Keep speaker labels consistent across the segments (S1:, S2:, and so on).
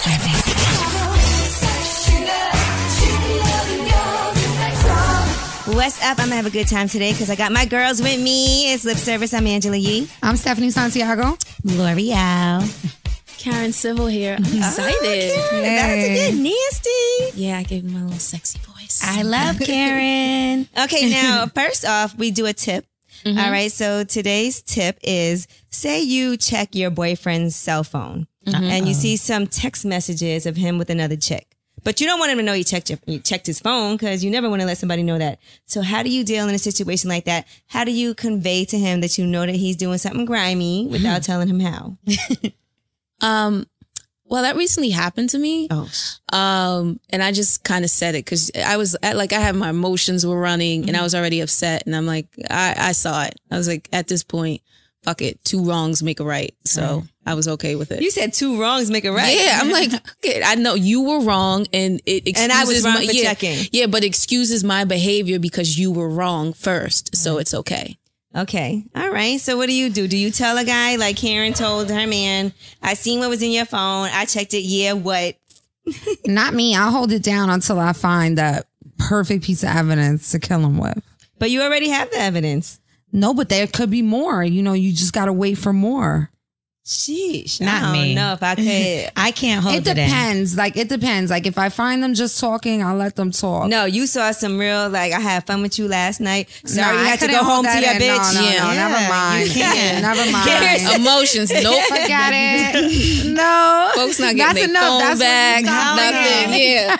S1: Service.
S2: What's up? I'm going to have a good time today because I got my girls with me. It's Lip Service. I'm Angela Yee.
S3: I'm Stephanie Santiago.
S1: L'Oreal.
S4: Karen Civil here. I'm excited.
S2: About to get nasty.
S4: Yeah, I gave you my little sexy voice.
S1: I love Karen.
S2: Okay, now, first off, we do a tip. All right, so today's tip is, say you check your boyfriend's cell phone and you see some text messages of him with another chick. But you don't want him to know you checked his phone because you never want to let somebody know that. So how do you deal in a situation like that? How do you convey to him that you know that he's doing something grimy without telling him how?
S4: Well, that recently happened to me. And I just kind of said it because I was I had my emotions were running and I was already upset. And I'm like, I saw it. I was like, at this point, fuck it. 2 wrongs make a right. So I was okay with it.
S2: You said 2 wrongs make a right.
S4: Yeah, I'm like, okay, I know you were wrong and it excuses
S2: and I was wrong for checking.
S4: Yeah, but excuses my behavior because you were wrong first. So it's okay.
S2: Okay. All right. So what do? Do you tell a guy like Karen told her man, I seen what was in your phone. I checked it. Yeah, what?
S3: Not me. I'll hold it down until I find that perfect piece of evidence to kill him with.
S2: But you already have the evidence.
S3: No, but there could be more. You know, you just got to wait for more.
S2: Sheesh.
S1: Not
S2: I don't
S1: me.
S2: know if I could.
S1: I can't hold it in.
S3: It depends. Like if I find them just talking, I'll let them talk.
S2: No, you saw some real, like, I had fun with you last night. Sorry,
S3: Nah,
S2: you
S3: I
S2: had to
S3: couldn't
S2: go home
S3: hold
S2: to your
S3: that in.
S2: bitch.
S3: No, never mind.
S1: You can't.
S3: Never mind.
S4: Emotions. Nope.
S3: Forget it. No.
S4: Folks not getting their phone back. Nothing. Yeah.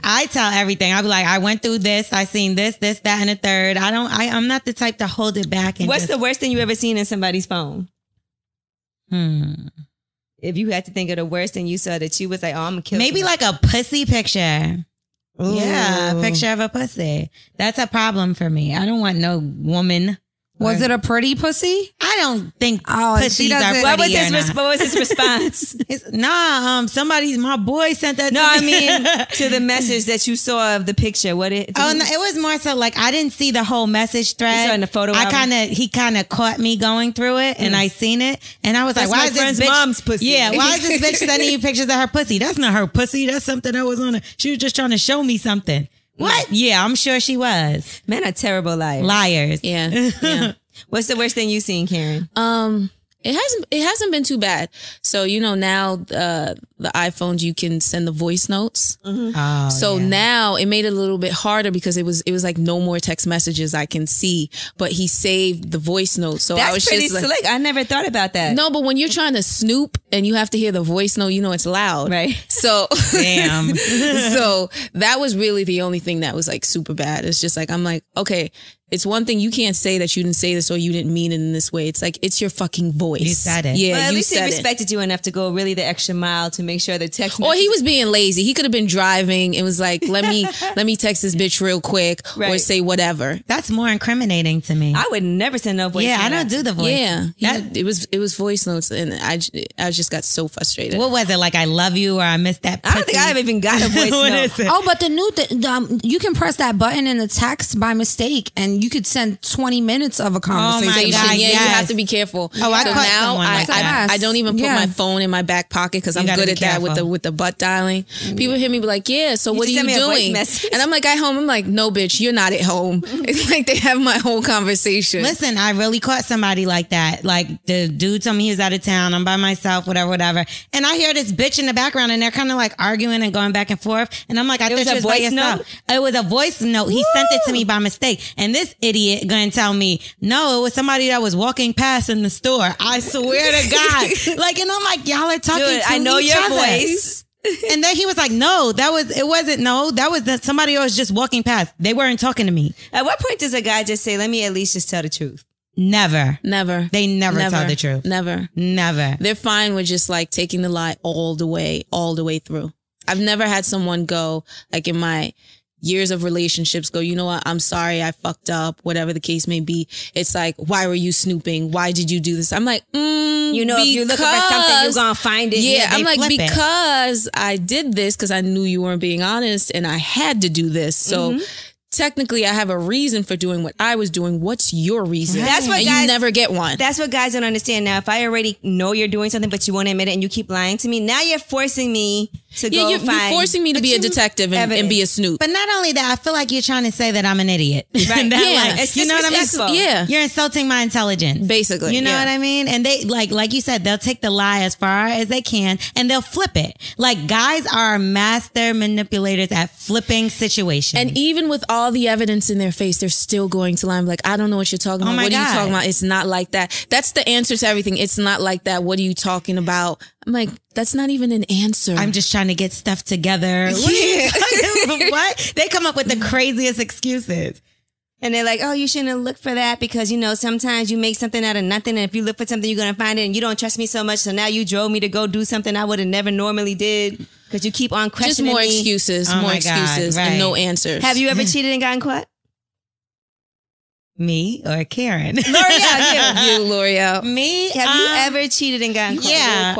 S1: I tell everything. I'll be like, I went through this. I seen this, that, and the third. I'm not the type to hold it back. And
S2: What's the worst thing you ever seen in somebody's phone? If you had to think of the worst thing you saw that you was like, oh, I'm gonna kill
S1: maybe
S2: somebody.
S1: like a pussy picture.
S2: Ooh.
S1: Yeah, a picture of a pussy. That's a problem for me. I don't want no woman.
S3: Was it a pretty pussy?
S1: I don't think
S3: Oh,
S1: pussies are pretty.
S2: What was
S1: or
S2: his
S1: not.
S2: what was his response?
S1: My boy sent that to
S2: No,
S1: me.
S2: I mean to the message that you saw of the picture. What it?
S1: Oh, no, it was more so like I didn't see the whole message thread.
S2: You saw it in the photo album?
S1: He kind of caught me going through it, and I seen it, and I was
S2: That's
S1: like, "Why
S2: my
S1: is this
S2: friend's
S1: bitch?
S2: mom's pussy.
S1: Yeah, why is this bitch sending you pictures of her pussy? That's not her pussy. That's something that was on her. She was just trying to show me something. What? Yeah, I'm sure she was.
S2: Men are terrible liars.
S1: Liars.
S4: Yeah.
S2: What's the worst thing you seen, Karen?
S4: It hasn't been too bad. So, you know, now the iPhones, you can send the voice notes.
S1: Oh,
S4: So
S1: yeah.
S4: now it made it a little bit harder because it was like no more text messages I can see, but he saved the voice notes. So I
S2: That's
S4: was
S2: pretty
S4: just like,
S2: slick. I never thought about that.
S4: no, but when you're trying to snoop and you have to hear the voice note, you know, it's loud.
S2: Right.
S4: So,
S1: Damn.
S4: so that was really the only thing that was like super bad. It's just like, I'm like, okay, it's one thing you can't say that you didn't say this or you didn't mean it in this way. It's like, it's your fucking voice.
S1: You said it.
S4: Yeah,
S2: Well, at
S4: you
S2: least he
S4: said it.
S2: respected you enough to go really the extra mile to make sure the text.
S4: Or he was being lazy. He could have been driving. It was like, let me text this bitch real quick or
S2: Right.
S4: say whatever.
S1: That's more incriminating to me.
S2: I would never send no voice.
S1: Yeah, I
S2: note.
S1: don't do the voice.
S4: Yeah,
S1: That-
S4: it was voice notes, and I just got so frustrated.
S1: What was it? Like, I love you or I missed that pussy?
S2: I don't think I even got a voice
S1: What
S2: note.
S1: is it?
S3: Oh, but the new you can press that button in the text by mistake, and you could send 20 minutes of a conversation.
S1: God,
S4: yeah,
S1: yes.
S4: you have to be careful.
S1: Oh, I
S4: so
S1: caught
S4: now
S1: someone like
S3: that.
S4: I don't even put
S3: Yeah.
S4: my phone in my back pocket because I'm
S1: gotta
S4: good
S1: be
S4: at that
S1: careful.
S4: with the butt dialing. People hear me be like, yeah, so what are
S2: just
S4: you
S2: send me a voice
S4: doing?
S2: message.
S4: And I'm like, at home. I'm like, no, bitch, you're not at home. It's like they have my whole conversation.
S1: Listen, I really caught somebody like that. Like the dude told me he was out of town. I'm by myself, whatever. And I hear this bitch in the background and they're kind of like arguing and going back and forth. And I'm like, I thought
S2: was
S1: you
S2: a
S1: was by
S2: voice
S1: yourself.
S2: note?
S1: It was a voice note. He sent it to me by mistake. And this idiot going to tell me, no, it was somebody that was walking past in the store. I swear to God. Like, and I'm like, y'all are talking
S2: Dude,
S1: to
S2: I know
S1: each
S2: your
S1: other.
S2: voice.
S1: And then he was like, no, that was somebody who was just walking past. They weren't talking to me.
S2: At what point does a guy just say, let me at least just tell the truth?
S1: Never.
S4: Never.
S1: They never tell the truth.
S4: Never. They're fine with just like taking the lie all the way through. I've never had someone go like in my years of relationships go, you know what? I'm sorry. I fucked up, whatever the case may be. It's like, why were you snooping? Why did you do this? I'm like,
S2: You know, if you're looking for something, you're going to find it.
S4: Yeah,
S1: they
S4: I'm like,
S1: flip it.
S4: because I did this because I knew you weren't being honest and I had to do this. So technically I have a reason for doing what I was doing. What's your reason?
S2: That's what
S4: and
S2: guys,
S4: you never get one.
S2: That's what guys don't understand. Now, if I already know you're doing something, but you won't admit it and you keep lying to me, now you're forcing me to go
S4: you're
S2: find.
S4: forcing me to be a detective and be a snoop.
S1: But not only that, I feel like you're trying to say that I'm an idiot.
S2: Right.
S1: Like, you know what I mean?
S4: Yeah.
S1: You're insulting my intelligence.
S4: Basically.
S1: You know what I mean? And they, like you said, they'll take the lie as far as they can and they'll flip it. Like, guys are master manipulators at flipping situations.
S4: And even with all the evidence in their face, they're still going to lie. I'm like, I don't know what you're talking about. What are you talking about? It's not like that. That's the answer to everything. It's not like that. What are you talking about? I'm like, that's not even an answer.
S1: I'm just trying to get stuff together. What? They come up with the craziest excuses.
S2: And they're like, oh, you shouldn't have looked for that because, you know, sometimes you make something out of nothing. And if you look for something, you're going to find it. And you don't trust me so much. So now you drove me to go do something I would have never normally did because you keep on questioning me.
S4: Just more excuses, and no answers.
S2: Have you ever cheated and gotten caught?
S1: Me or Karen?
S2: L'Oreal,
S4: you, L'Oreal.
S1: Me?
S2: Have you ever cheated and gotten caught?
S1: Yeah,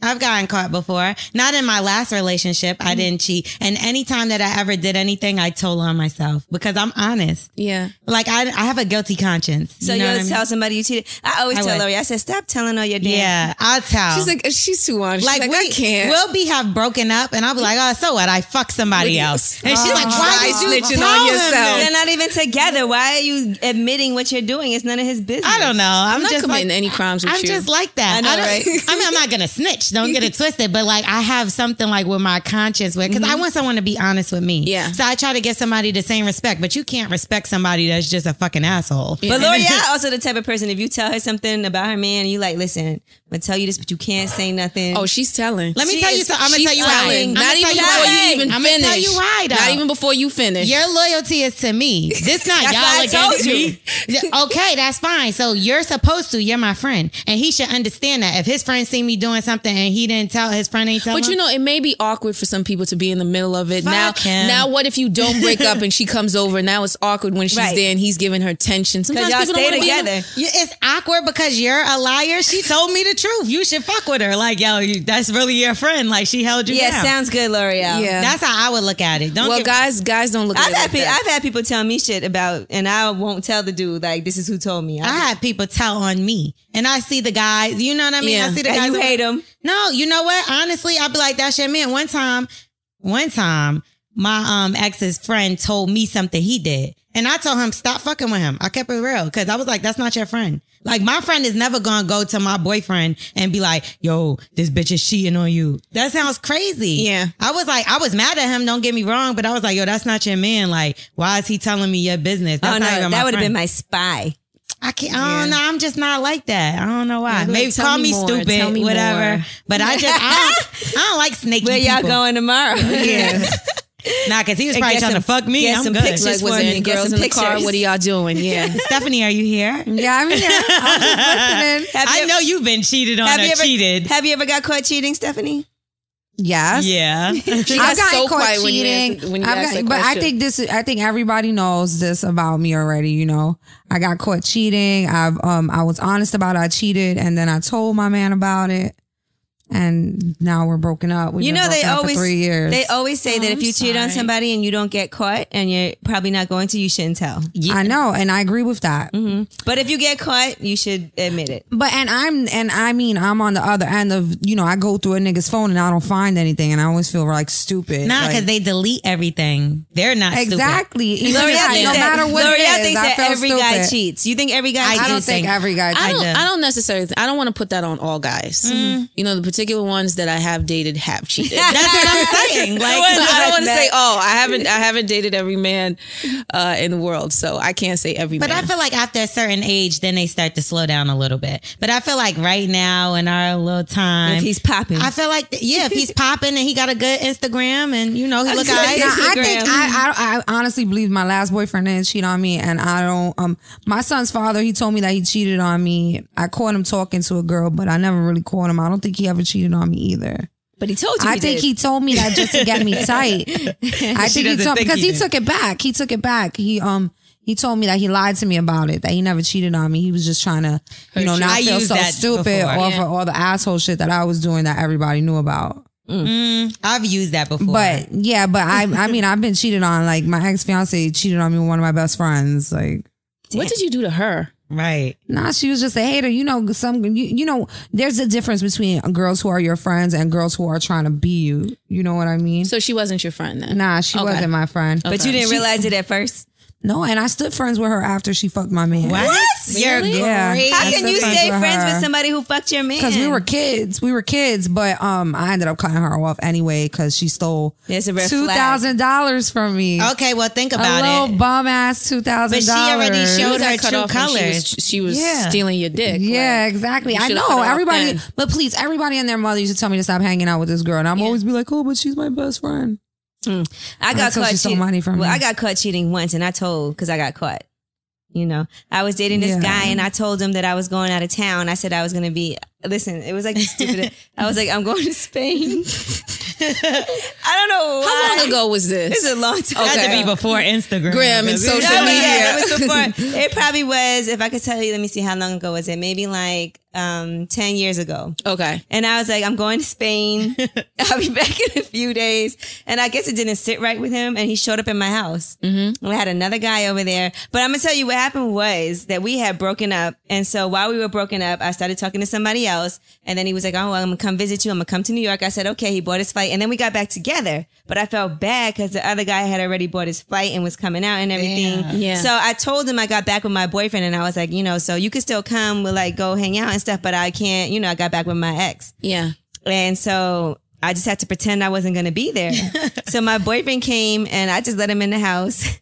S1: I've gotten caught before. Not in my last relationship. I didn't cheat. And anytime that I ever did anything, I told on myself because I'm honest.
S4: Yeah.
S1: Like I have a guilty conscience.
S2: So you'll tell somebody you cheated. I always tell Lori, I said, stop telling all your damn.
S1: Yeah, I'll tell.
S4: She's like, she's too honest. She's like I can't.
S1: We'll have broken up and I'll be like, oh, so what? I fucked somebody else. And she's like, why did you
S4: snitching
S1: tell
S4: on
S1: him
S4: yourself?
S2: They're not even together. Why are you admitting what you're doing? It's none of his business.
S1: I don't know.
S4: I'm not
S1: just
S4: committing any crimes with you.
S1: I'm just like that.
S2: I know, right?
S1: I mean, I'm not going to snitch. Don't get it twisted. But like, I have something like with my conscience because I want someone to be honest with me.
S4: Yeah.
S1: So I try to give somebody the same respect, but you can't respect somebody that's just a fucking asshole.
S2: But L'Oreal also the type of person, if you tell her something about her man, you like, listen, I'm going to tell you this, but you can't say nothing.
S4: Oh, she's telling.
S1: Let me tell you something. I'm going to tell you why.
S4: Not even before you even finish.
S1: I'm going to tell you why, though.
S4: Not even before you finish.
S1: Your loyalty is to me. This not y'all against me. Okay, that's fine. So you're supposed to. You're my friend. And he should understand that. If his friend see me doing something and he didn't tell, his friend ain't tell him.
S4: But you know, it may be awkward for some people to be in the middle of it.
S1: Fuck him.
S4: Now what if you don't break up and she comes over? Now it's awkward when she's there and he's giving her attention. Sometimes
S2: y'all
S4: people
S2: stay
S4: don't
S2: together.
S1: It's awkward because you're a liar. She told me the truth. You should fuck with her. Like, yo, that's really your friend. Like, she held you down.
S2: Yeah, sounds good, L'Oreal.
S4: Yeah.
S1: That's how I would look at it.
S4: Guys don't look at it like that.
S2: I've had people tell me shit about, and I won't tell the dude, like, this is who told me.
S1: I had people tell on me. And I see the guys, you know what I mean?
S4: Yeah.
S1: I see the
S2: And
S1: guys.
S2: you hate them.
S1: No, you know what? Honestly, I'd be like, that's your man. One time, my ex's friend told me something he did. And I told him, stop fucking with him. I kept it real because I was like, that's not your friend. Like, my friend is never going to go to my boyfriend and be like, yo, this bitch is cheating on you. That sounds crazy.
S4: Yeah.
S1: I was mad at him. Don't get me wrong. But I was like, yo, that's not your man. Like, why is he telling me your business? That's not even my
S2: that would have
S1: friend.
S2: been my spy.
S1: I can't. I don't know. I'm just not like that. I don't know why.
S4: Yeah,
S1: Maybe
S4: tell
S1: call
S4: me
S1: me
S4: more.
S1: stupid,
S4: Tell me
S1: whatever.
S4: more.
S1: But I don't like snaky
S2: Where
S1: people.
S2: y'all going tomorrow?
S1: Yeah. Nah, because he was probably
S2: get
S1: trying to
S2: some-
S1: fuck me.
S2: get
S1: I'm
S2: some
S1: good.
S2: pictures.
S4: Like, was
S2: for
S4: there
S2: me
S4: any
S2: and get
S4: girls
S2: some
S4: in the car?
S2: pictures.
S4: What are y'all doing? Yeah.
S1: Stephanie, are you here?
S3: Yeah, I'm here. I'm just listening.
S1: I know you've been cheated on or cheated.
S2: Have you ever got caught cheating, Stephanie?
S3: Yes.
S1: Yeah.
S4: She
S3: I've
S4: got
S3: gotten
S4: so
S3: caught
S4: quiet when you
S3: cheating.
S4: asked- when you asked that
S3: But I
S4: question.
S3: think I think everybody knows this about me already. You know, I got caught cheating. I was honest about I cheated, and then I told my man about it. And now we're broken up. We've been broken up for 3 years.
S2: They always say that if you cheat on somebody and you don't get caught and you're probably not going to, you shouldn't tell.
S3: I know, and I agree with that.
S2: But if you get caught, you should admit it.
S3: But I'm on the other end of, you know, I go through a nigga's phone and I don't find anything, and I always feel like stupid.
S1: Nah,
S3: Like-
S1: because they delete everything. They're not
S3: exactly.
S1: stupid.
S2: L'Oreal
S3: No matter what
S2: L'Oreal
S3: it is,
S2: thinks
S3: I
S2: that
S3: feel
S2: every guy
S3: stupid.
S2: cheats. You think every guy cheats?
S3: I don't think every guy.
S4: I
S1: do.
S4: don't necessarily. I don't want to put that on all guys. You know, the particular ones that I have dated have cheated.
S1: That's what I'm saying. Like,
S4: I don't want to say, I haven't dated every man in the world, so I can't say every
S1: But
S4: man.
S1: I feel like after a certain age, then they start to slow down a little bit. But I feel like right now in our little time,
S2: If he's popping.
S1: I feel like if he's popping and he got a good Instagram and you know he look alright.
S3: Now, I think I honestly believe my last boyfriend didn't cheat on me, and I don't. My son's father, he told me that he cheated on me. I caught him talking to a girl, but I never really caught him. I don't think he ever cheated on me either.
S2: But he told you.
S3: I think he told me that just to get me tight. I think he told because he took it back. He took it back. He told me that he lied to me about it. That he never cheated on me. He was just trying to, not
S1: I
S3: feel
S1: used
S3: so
S1: that
S3: stupid
S1: before.
S3: off of all the asshole shit that I was doing that everybody knew about.
S1: I've used that before.
S3: But yeah, but I mean, I've been cheated on. Like my ex fiance cheated on me with one of my best friends. Like,
S4: what did you do to her?
S1: Right.
S3: Nah, she was just a hater. You know, you know, there's a difference between girls who are your friends and girls who are trying to be you. You know what I mean?
S4: So she wasn't your friend then?
S3: Nah, she wasn't my friend.
S2: But you didn't realize it at first?
S3: No, and I stood friends with her after she fucked my man.
S1: What?
S4: Really?
S3: Yeah.
S2: How can you stay friends
S3: her.
S2: with somebody who fucked your man?
S3: Because we were kids, but I ended up cutting her off anyway because she stole
S2: There's a red flag.
S3: $2,000 from me.
S1: Okay, well, think about
S3: a little
S1: it.
S3: bum ass $2,000.
S1: But she already showed her
S4: cut
S1: true
S4: off when
S1: colors.
S4: She was stealing your dick.
S3: Yeah,
S4: Like,
S3: exactly.
S4: you
S3: I
S4: should've
S3: know
S4: cut her off
S3: everybody,
S4: then.
S3: but please, everybody and their mother used to tell me to stop hanging out with this girl, and I'm always be like, "Oh, but she's my best friend."
S2: I got
S3: Until
S2: caught
S3: she stole
S2: cheating.
S3: money from me.
S2: I got caught cheating once, and I told because I got caught. You know, I was dating this guy, and I told him that I was going out of town. I said I was going to be. Listen, it was like stupid. I was like, I'm going to Spain. I don't know why.
S4: How long ago was this?
S2: This is a long time.
S1: It had to be before Instagram.
S4: Graham and social
S2: No,
S4: media.
S2: yeah, it was before. It probably was. If I could tell you, let me see how long ago was it? Maybe like 10 years ago.
S4: Okay.
S2: And I was like, I'm going to Spain. I'll be back in a few days. And I guess it didn't sit right with him. And he showed up in my house. Mm-hmm. We had another guy over there. But I'm going to tell you what happened was that we had broken up. And so while we were broken up, I started talking to somebody else. And then he was like, oh, well, I'm going to come visit you. I'm going to come to New York. I said, okay. He bought his flight. And then we got back together. But I felt bad because the other guy had already bought his flight and was coming out and everything.
S4: Yeah.
S2: So I told him I got back with my boyfriend. And I was like, you know, so you could still come. We'll like go hang out and stuff. But I can't, you know, I got back with my ex.
S4: Yeah.
S2: And so I just had to pretend I wasn't going to be there. So my boyfriend came and I just let him in the house.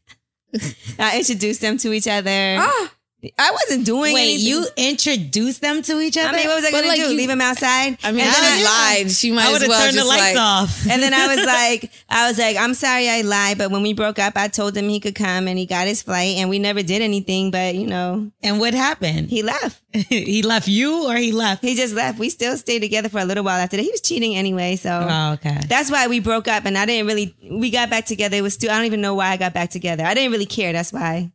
S2: I introduced them to each other.
S3: Ah.
S2: I wasn't doing
S1: Wait,
S2: anything.
S1: you introduced them to each other?
S2: I mean, what was I going to do? Leave him outside?
S4: I mean,
S2: And then
S4: she lied. She might as
S1: would have
S4: well
S1: turned the
S4: just
S1: lights
S4: like,
S1: off.
S2: And then I was like, I'm sorry I lied, but when we broke up, I told him he could come and he got his flight and we never did anything, but you know.
S1: And what happened?
S2: He left.
S1: He left you or he left?
S2: He just left. We still stayed together for a little while after that. He was cheating anyway, so.
S1: Oh, okay.
S2: That's why we broke up and we got back together. It was still, I don't even know why I got back together. I didn't really care. That's why.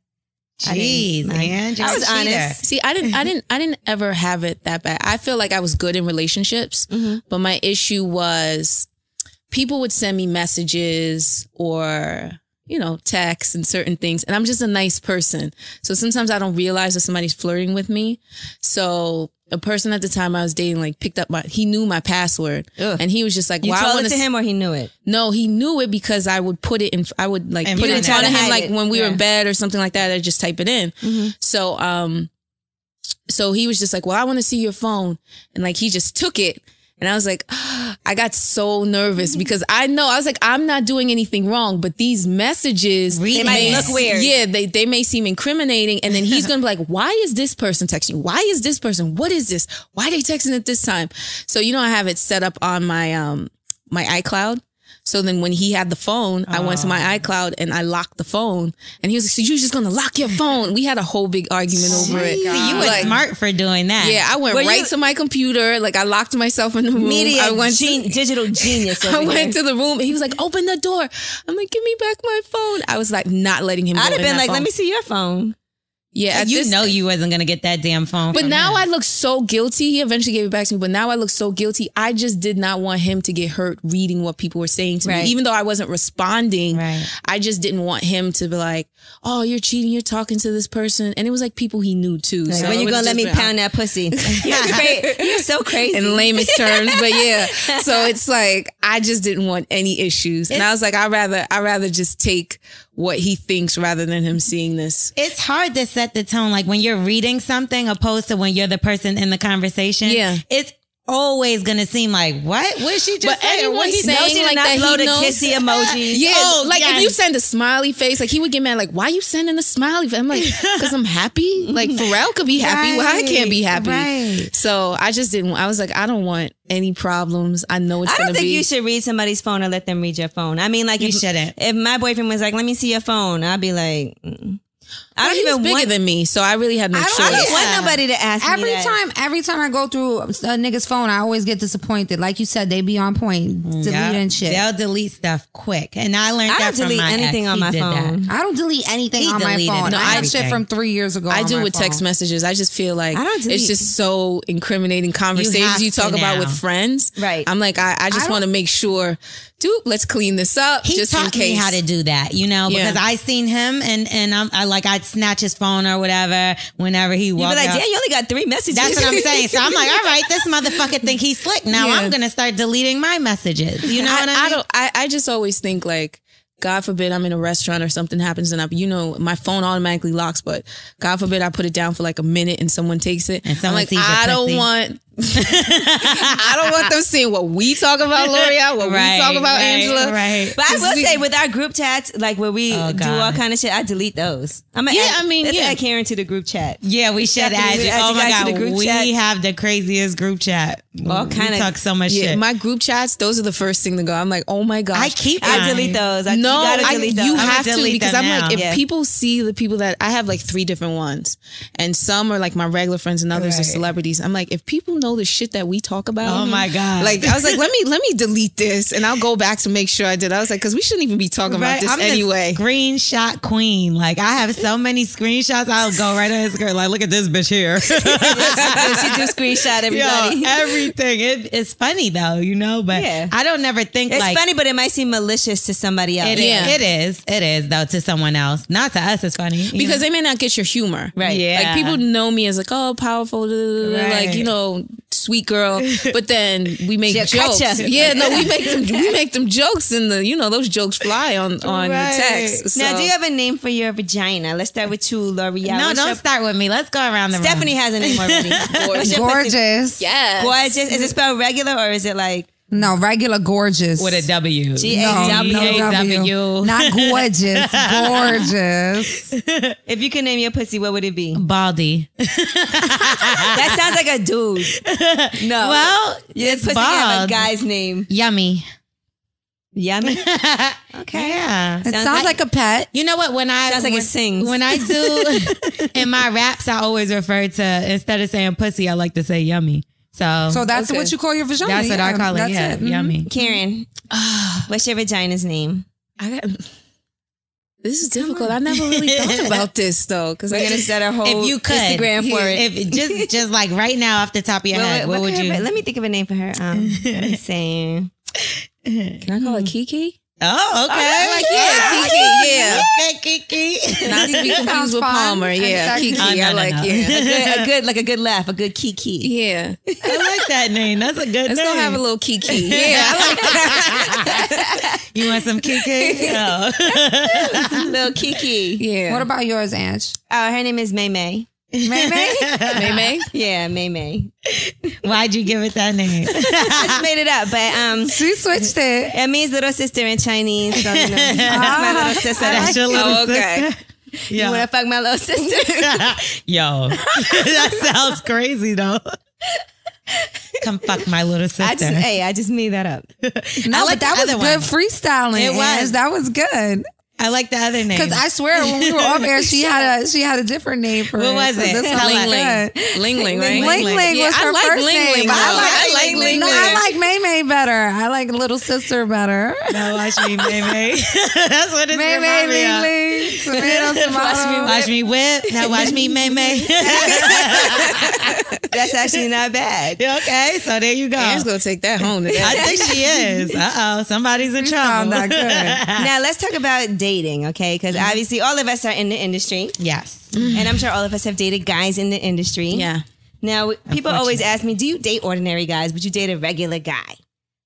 S1: Jeez, man.
S2: I was honest.
S4: See, I didn't ever have it that bad. I feel like I was good in relationships, but my issue was people would send me messages or, you know, texts and certain things. And I'm just a nice person. So sometimes I don't realize that somebody's flirting with me. So a person at the time I was dating, like picked up he knew my password.
S2: Ugh.
S4: And he was just like,
S2: You
S4: well,
S2: told it to him or he knew it?
S4: No, he knew it because I would put it in, I would like
S1: And
S4: put
S1: you
S4: it in
S1: didn't
S4: front of
S2: try to
S4: him,
S2: hide
S4: like
S2: it.
S4: when we were
S2: Yeah.
S4: in bed or something like that, I'd just type it in. So he was just like, well, I want to see your phone. And like, he just took it. And I was like, I got so nervous because I was like, I'm not doing anything wrong, but these messages,
S2: They might look weird.
S4: Yeah, they may seem incriminating. And then he's going to be like, why is this person texting? Why is this person? What is this? Why are they texting at this time? So, you know, I have it set up on my, my iCloud. So then when he had the phone, I went to my iCloud and I locked the phone. And he was like, so you're just going to lock your phone? We had a whole big argument over it.
S1: You were smart for doing that.
S4: Yeah, I went to my computer. Like I locked myself in the room.
S2: Media
S4: I went
S2: digital genius.
S4: I went to the room and he was like, open the door. I'm like, give me back my phone. I was like not letting him go
S2: I'd have
S4: in
S2: been
S4: that
S2: like,
S4: phone.
S2: let me see your phone.
S4: Yeah,
S1: You know you wasn't going to get that damn phone.
S4: But
S1: from
S4: now
S1: him.
S4: I look so guilty. He eventually gave it back to me. But now I look so guilty. I just did not want him to get hurt reading what people were saying to
S2: Right.
S4: me. Even though I wasn't responding,
S1: Right.
S4: I just didn't want him to be like, oh, you're cheating. You're talking to this person. And it was like people he knew too.
S2: Like,
S4: So
S2: when
S4: it
S2: you
S4: was
S2: gonna let
S4: just
S2: me
S4: been-
S2: pound that pussy? You're so crazy.
S4: in layman's terms, but yeah. So it's like I just didn't want any issues, and I was like, I rather just take what he thinks rather than him seeing this.
S1: It's hard to set the tone, like when you're reading something opposed to when you're the person in the conversation.
S4: Yeah.
S1: It's always going to seem like, what? What she just
S4: But
S1: say? Or what
S4: everyone's
S1: he
S4: saying
S2: knows you did
S4: like
S2: not
S4: that
S2: blow
S4: he
S2: the
S4: knows.
S2: kissy emoji.
S4: Yeah,
S1: Oh,
S4: like
S1: yes.
S4: if you send a smiley face, like he would get mad, like, why you sending a smiley face? I'm like, because I'm happy. Like Pharrell could be happy, well, I can't be happy.
S1: Right.
S4: So I just didn't. I was like, I don't want any problems. I know it's
S2: I
S4: gonna
S2: don't think
S4: be.
S2: you should read somebody's phone or let them read your phone. I mean, like
S1: You
S2: if,
S1: shouldn't.
S2: If my boyfriend was like, "Let me see your phone," I'd be like, I don't
S4: He's
S2: even
S4: bigger
S2: want
S4: than me, so I really had no choice.
S2: I don't want nobody to ask me that.
S3: Every time I go through a nigga's phone, I always get disappointed. Like you said, they be on point, deleting shit.
S1: They'll delete stuff quick, and I learned that from my
S2: anything
S1: ex.
S2: on my
S1: He did
S2: phone.
S1: that.
S3: I don't delete anything
S1: He
S3: on my
S1: deleted
S3: phone.
S1: no,
S3: I have
S1: everything.
S3: shit from 3 years ago.
S4: I
S3: on
S4: do
S3: my
S4: with
S3: phone.
S4: text messages. I just feel like
S2: I don't delete.
S4: it's just so incriminating conversations you talk
S1: to
S4: about
S1: now.
S4: with friends.
S2: Right.
S4: I'm like, I just want to make sure, dude, let's clean this up
S1: He
S4: just in
S1: taught
S4: case.
S1: me how to do that, you know, because
S4: Yeah.
S1: I seen him and I'd snatch his phone or whatever whenever he
S2: You'd be
S1: walked
S2: like,
S1: out.
S2: damn, you only got 3 messages.
S1: That's what I'm saying. So I'm like, all right, this motherfucker think he's slick. Now I'm gonna start deleting my messages. You know what I mean?
S4: I just always think like, God forbid I'm in a restaurant or something happens and my phone automatically locks, but God forbid I put it down for like a minute and someone takes it.
S1: And
S4: I'm
S1: someone
S4: like,
S1: sees your
S4: I don't
S1: pussy.
S4: want I don't want them seeing what we talk about L'Oreal, what we talk about Angela.
S1: Right.
S2: But I will say, with our group chats, like where we do all
S1: God.
S2: kind of shit, I delete those. Let's add Karen to the group chat.
S1: Yeah, we should
S2: Definitely.
S1: add you. Oh my
S2: guys to
S1: God,
S2: the group
S1: we
S2: chat.
S1: have the craziest group chat.
S2: All
S1: We
S2: kind of-
S1: talk so much
S4: Yeah,
S1: shit.
S4: my group chats, those are the first thing to go. I'm like, oh my gosh.
S1: I keep
S2: I
S1: mine.
S2: delete those.
S4: No,
S2: you gotta delete those.
S4: you
S1: I'ma
S4: have to
S1: delete
S4: because
S1: them
S4: I'm like, if
S1: now.
S2: Yeah.
S4: people see the people that I have like 3 different ones, and some are like my regular friends, and others are
S1: Right.
S4: celebrities. I'm like, if people know the shit that we talk about,
S1: Oh my God.
S4: like I was like, let me delete this, and I'll go back to make sure I did. I was like, because we shouldn't even be talking about this
S1: I'm
S4: anyway.
S1: the screenshot queen. Like I have so many screenshots. I'll go right on his skirt. Like, look at this bitch here.
S2: She do screenshot everybody.
S1: Yo, everything. It's funny though, you know. But
S2: Yeah.
S1: I don't never think
S2: It's
S1: like
S2: funny, but it might seem malicious to somebody else.
S1: It is. It is though to someone else. Not to us. It's funny you
S4: Because
S1: know?
S4: they may not get your humor.
S2: Right.
S1: Yeah.
S4: Like people know me as like, oh, powerful,
S1: Right.
S4: like, sweet girl. But then we make
S2: Yeah,
S4: jokes.
S2: gotcha.
S4: Yeah, no, we make them jokes and those jokes fly on
S1: Right.
S4: the text. So.
S2: Now, do you have a name for your vagina? Let's start with you, L'Oreal.
S1: No,
S2: What's
S1: don't
S2: your-
S1: start with me. Let's go around the
S2: Stephanie
S1: room.
S2: has a name already. What's your pussy?
S3: Gorgeous.
S4: Yes.
S2: Gorgeous. Is it spelled regular or is it like
S3: No, regular gorgeous.
S1: With a W.
S2: G-A-W?
S3: No,
S1: W.
S3: Not gorgeous. Gorgeous.
S2: If you could name your pussy, what would it be?
S1: Baldy.
S2: That sounds like a dude. No.
S1: Well,
S2: your
S1: it's
S2: pussy have a
S1: bald.
S2: guy's name.
S1: Yummy.
S2: Yummy.
S1: Okay. Yeah.
S3: It sounds like a pet.
S1: You know what?
S2: Sounds like it sings.
S1: When I do in my raps, I always refer to, instead of saying pussy, I like to say yummy. So
S3: that's
S4: Okay.
S3: what you call your vagina.
S1: that's what I call it.
S3: That's
S1: Yeah,
S3: it. Mhm.
S1: yummy.
S2: Karen, what's your vagina's name?
S4: This is difficult. I never really thought about this though, because
S2: We're gonna set our whole
S1: If you could,
S2: Instagram for it.
S1: If just like right now off the top of your head, what would you?
S2: Let me think of a name for her. Let me see.
S4: Can I call it Kiki?
S1: Oh, okay.
S4: Like, yeah, Kiki. Yeah.
S1: Okay, Kiki.
S4: Not to be confused
S3: Sounds
S4: with
S3: fun
S4: Palmer.
S3: and
S4: Yeah,
S3: sexy.
S4: Kiki.
S1: Oh, no,
S4: I
S1: no,
S4: like.
S1: no.
S4: Yeah.
S2: A good laugh, a good kiki.
S4: Yeah.
S1: I like that name. That's a good
S4: Let's
S1: name.
S4: go have a little Kiki. Yeah. I like that.
S1: You want some Kiki? Oh.
S2: Little kiki.
S4: Yeah.
S3: What about yours, Ange?
S2: Her name is May May.
S3: May May?
S4: May?
S2: Yeah, May May.
S1: Why'd you give it that name?
S2: I just made it up, but
S3: She switched it.
S2: it means little sister in Chinese. So that's my little sister.
S1: That's your little
S4: Oh, okay.
S1: sister?
S2: You wanna fuck my little sister?
S1: Yo, that sounds crazy though. Come fuck my little sister.
S2: I just made that up.
S3: No,
S1: like
S3: but that
S1: the
S3: was
S1: other
S3: good
S1: one.
S3: freestyling.
S1: It was.
S3: Ange. That was good.
S1: I like the other name.
S3: Because I swear when we were off air, she had a different name for
S1: What
S3: it.
S1: was
S3: So
S1: it?
S3: this one
S1: Tell
S3: was
S1: us.
S3: good.
S4: Ling Ling, right?
S3: Ling Ling
S4: Yeah,
S3: was
S4: I
S3: her
S4: like
S3: first
S4: Ling
S3: name.
S4: Ling,
S3: but
S4: though. I like
S3: Ling
S4: Ling
S3: No,
S4: Ling.
S3: I like May May better. I like Little Sister better.
S1: No, watch me, May May. That's what it's
S3: May May,
S1: remind me of.
S3: Ling Ling, tomato, tomato.
S1: Watch me whip. Now watch me, May May.
S2: That's actually not bad.
S1: Okay, so there you go.
S4: Anne's gonna take that home today.
S1: I think she is. Somebody's in
S3: Sound
S1: trouble.
S3: that good.
S2: Now let's talk about dating, okay? Because obviously all of us are in the industry,
S1: Yes.
S2: and I'm sure all of us have dated guys in the industry.
S4: Yeah.
S2: Now people always ask me, "Do you date ordinary guys? Would you date a regular guy?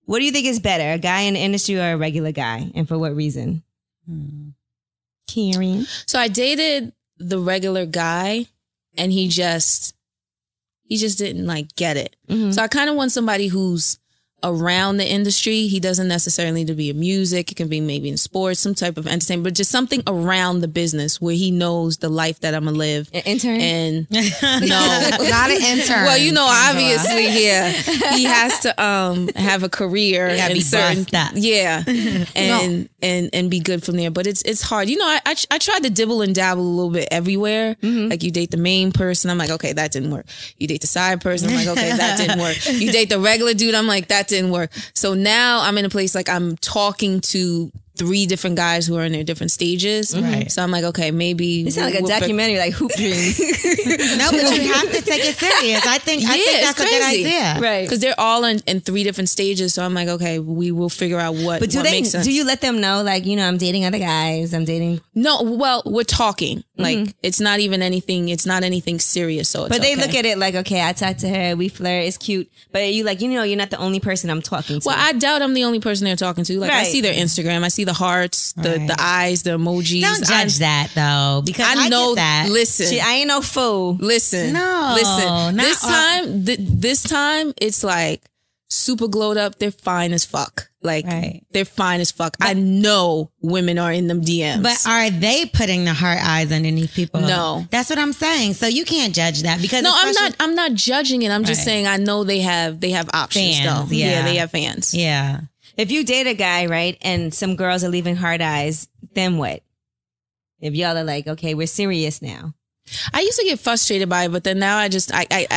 S2: What do you think is better, a guy in the industry or a regular guy, and for what reason?" Karen.
S4: So I dated the regular guy, and he just didn't like get it.
S2: Mhm.
S4: So I kind of want somebody who's around the industry. He doesn't necessarily need to be in music. It can be maybe in sports, some type of entertainment, but just something around the business where he knows the life that I'm gonna live.
S2: An intern?
S4: And no,
S3: Not an intern.
S4: well, you know, obviously, yeah, he has to have a career and
S1: be
S4: certain,
S1: bossed up.
S4: yeah, and be good from there. But it's hard. You know, I tried to dibble and dabble a little bit everywhere. Like you date the main person, I'm like, okay, that didn't work. You date the side person, I'm like, okay, that didn't work. You date the regular dude, I'm like, that didn't work. So now I'm in a place like I'm talking to 3 different guys who are in their different stages.
S1: Right.
S4: So I'm like, okay, maybe
S2: It sounds like a documentary, like Hoop Dreams.
S1: No, but you have to take it serious. I think that's a good idea.
S2: Right.
S4: because they're all in 3 different stages. So I'm like, okay, we will figure out what.
S2: But
S4: what makes sense.
S2: do you let them know, like, you know, I'm dating other guys, I'm dating...
S4: No, well, we're talking. Like it's not even anything. It's not anything serious. So, it's
S2: But they
S4: okay.
S2: look at it like, okay, I talked to her, we flirt, it's cute. But you like, you know, you're not the only person I'm talking to.
S4: Well, I doubt I'm the only person they're talking to. Like I
S2: Right.
S4: see their Instagram, I see the hearts, the eyes, the emojis.
S1: Don't judge that though, because I
S4: know
S1: get that.
S4: Listen,
S2: I ain't no fool.
S4: listen,
S1: No,
S4: listen.
S1: not
S4: This time, it's like super glowed up. They're fine as fuck. Like they're fine as fuck. I know women are in them DMs.
S1: But are they putting the heart eyes underneath people?
S4: No.
S1: That's what I'm saying. So you can't judge that because
S4: no,
S1: especially-
S4: I'm not judging it. I'm just
S1: Right.
S4: saying I know they have options
S1: Fans,
S4: though.
S1: yeah.
S4: They have fans.
S1: Yeah.
S2: If you date a guy, right, and some girls are leaving hard eyes, then what? If y'all are like, okay, we're serious now.
S4: I used to get frustrated by it, but then now I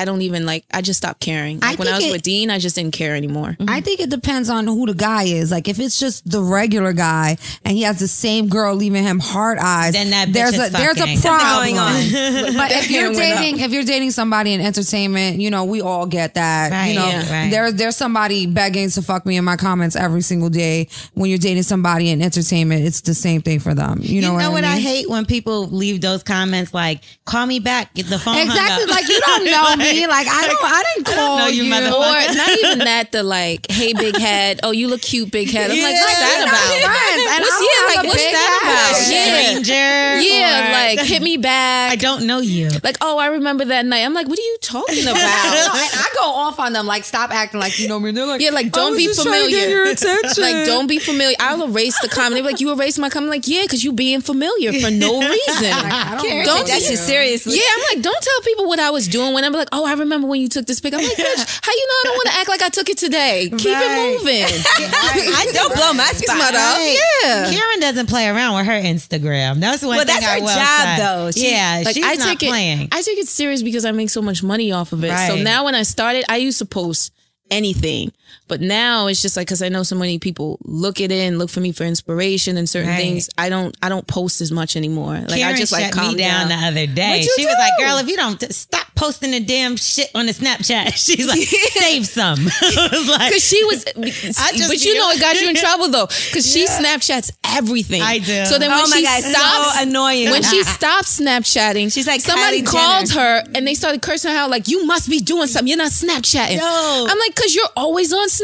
S4: don't even like, I just stopped caring. Like when I was with Dean, I just didn't care anymore.
S3: I think it depends on who the guy is. Like if it's just the regular guy and he has the same girl leaving him hard eyes,
S1: Then that bitch
S3: there's
S1: is
S3: a
S1: fucking.
S3: problem
S2: going on.
S3: But if you're
S4: heroin
S3: dating somebody in entertainment, you know, we all get that.
S1: Right,
S3: You know,
S1: yeah, right.
S3: there's somebody begging to fuck me in my comments every single day. When you're dating somebody in entertainment, it's the same thing for them. You know what I
S1: I
S3: mean?
S1: hate when people leave those comments like, call me back, get the phone hung
S3: Exactly.
S1: up.
S3: Like you don't know me. Like I didn't call
S1: know you,
S3: you.
S1: motherfucker.
S4: Or not even that, the like, hey, big head. Oh, you look cute, big head. I'm like, what's that about? What's that about? Yeah.
S1: Stranger.
S4: Yeah,
S1: or-
S4: like hit me back.
S1: I don't know you.
S4: Like, oh, I remember that night. I'm like, what are you talking about?
S3: I go off on them. Like stop acting like you know me. They're like,
S4: Yeah, like
S3: I
S4: don't
S3: was
S4: be
S3: just trying to
S4: familiar.
S3: get your attention.
S4: Like don't be familiar. I'll erase the comment. They're like, you erased my comment. I'm like, yeah, because you being familiar for no reason.
S3: I don't
S2: Karen,
S3: know.
S2: take that shit seriously.
S4: Yeah, I'm like, don't tell people what I was doing when I'm like, oh, I remember when you took this pic. I'm like, bitch, how you know I don't want to act like I took it today? Keep it moving.
S2: I don't blow my spot.
S4: Mother.
S1: Right.
S4: Yeah.
S1: Karen doesn't play around with her Instagram. That's one
S2: Well,
S1: thing
S2: that's
S1: I
S2: her
S1: will
S2: job,
S1: say.
S2: though.
S1: Yeah,
S4: Like
S1: she's
S4: I
S1: not
S4: take
S1: playing.
S4: I take it serious because I make so much money off of it. So
S1: Right.
S4: now when I started, I used to post anything. But now it's just like, because I know so many people look for me for inspiration and certain
S1: Right.
S4: things. I don't post as much anymore. Like
S1: Karen
S4: I just like
S1: shut
S4: calm
S1: me down the other day.
S4: What'd you
S1: She was
S4: do?
S1: like, "Girl, if you don't stop posting the damn shit on the Snapchat," she's like, "Save some." I was like,
S4: Because she was,
S1: just
S4: but you
S1: feel-
S4: know it got you in trouble though. Because she Snapchats everything.
S1: I do.
S4: So then when
S2: Oh my
S4: she
S2: God,
S4: stops,
S2: so annoying.
S4: when she stopped Snapchatting,
S2: She's like
S4: somebody
S2: Kylie
S4: called
S2: Jenner.
S4: her and they started cursing her out like, "You must be doing something. You're not Snapchatting."
S1: No.
S4: I'm like, "Cause you're always on Snapchat."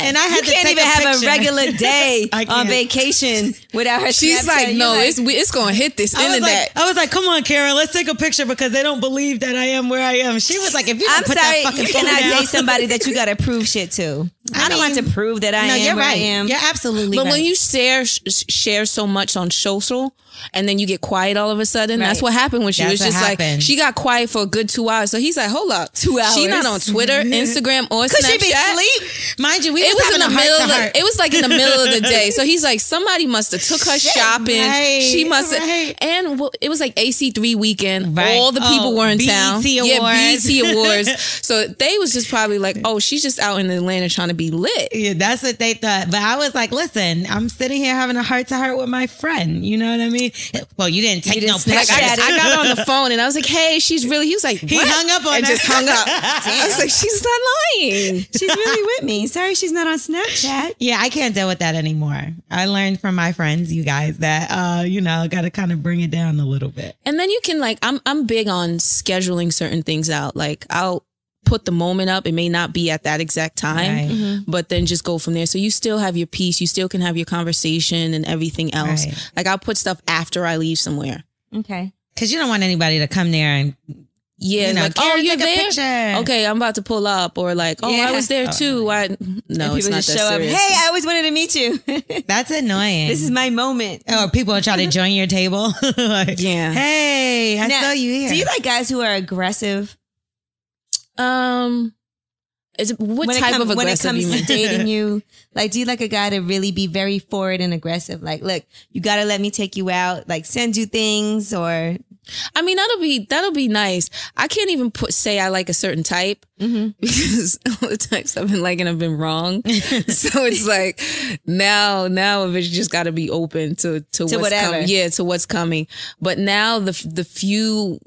S1: and I had
S2: You
S1: to
S2: can't
S1: take
S2: even have a
S1: picture.
S2: regular day
S1: I
S2: on
S1: can't.
S2: vacation without her.
S4: She's
S2: Snapchat.
S4: like,
S2: You're
S4: "No,
S2: like,
S4: it's gonna hit this
S1: I was
S4: internet."
S1: like, "Come on, Karen, let's take a picture because they don't believe that I am where I am." She was like, "If you don't
S2: I'm
S1: put
S2: sorry,
S1: that fucking
S2: you
S1: phone
S2: cannot
S1: down."
S2: date somebody that you got to prove shit to. I don't have to prove that I
S1: No,
S2: am
S1: you're
S2: where
S1: right.
S2: I am.
S1: You're absolutely
S4: But
S1: right.
S4: when you share so much on social, and then you get quiet all of a sudden, that's
S2: Right.
S4: what happened with you.
S1: That's
S4: It's
S1: what
S4: just like
S1: happened.
S4: she got quiet for a good 2 hours. So he's like, "Hold up,
S2: 2 hours.
S4: She's not on Twitter, Instagram, or
S2: Could
S4: Snapchat."
S2: she be asleep?
S1: Mind you, we
S4: It was
S1: having
S4: in the
S1: a
S4: middle of
S1: heart-to-heart.
S4: it was like in the middle of the day. So he's like, somebody must have took her shopping.
S1: right,
S4: She must have,
S1: right.
S4: and it was like AC3 weekend.
S1: Right.
S4: All the people
S1: Oh,
S4: were in
S1: BET
S4: town.
S1: Awards.
S4: Yeah, BET Awards. So they was just probably like, oh, she's just out in Atlanta trying to be lit.
S1: Yeah, that's what they thought. But I was like, listen, I'm sitting here having a heart-to-heart with my friend. You know what I mean? Well, you didn't take no
S2: didn't
S1: picture.
S2: Snapchat
S4: I got on the phone and I was like, hey, she's really, he was like, what?
S1: He hung up on
S4: and
S1: her.
S4: just hung up. I was like, she's not lying.
S2: She's really with me. Sorry, she's not on Snapchat.
S1: Yeah, I can't deal with that anymore. I learned from my friends, you guys, that got to kind of bring it down a little bit.
S4: And then you can like, I'm big on scheduling certain things out. Like I'll put the moment up. It may not be at that exact time,
S1: Right.
S4: but then just go from there. So you still have your peace. You still can have your conversation and everything else.
S1: Right.
S4: Like I'll put stuff after I leave somewhere.
S2: Okay.
S1: Because you don't want anybody to come there and
S4: Yeah,
S1: You know,
S4: like,
S1: Karen,
S4: you're
S1: take a
S4: there?
S1: picture.
S4: Okay, I'm about to pull up. Or like, I was there too. No,
S2: And
S4: it's
S2: people
S4: not
S2: just
S4: that
S2: show
S4: serious.
S2: up. Hey, I always wanted to meet you.
S1: That's annoying.
S2: This is my moment.
S1: Or people are trying to join your table. Like,
S4: Yeah.
S1: Hey, I
S2: Now,
S1: saw you here.
S2: Do you like guys who are aggressive?
S4: What type of
S2: when it
S4: aggressive
S2: comes
S4: you
S2: to
S4: mean?
S2: dating you? Like, do you like a guy to really be very forward and aggressive? Like, look, you got to let me take you out. Like, send you things or.
S4: I mean, that'll be nice. I can't even say I like a certain type because all the types I've been liking have been wrong. So it's like now a bitch just got to be open to what's
S2: whatever.
S4: coming. Yeah, to what's coming. But now the few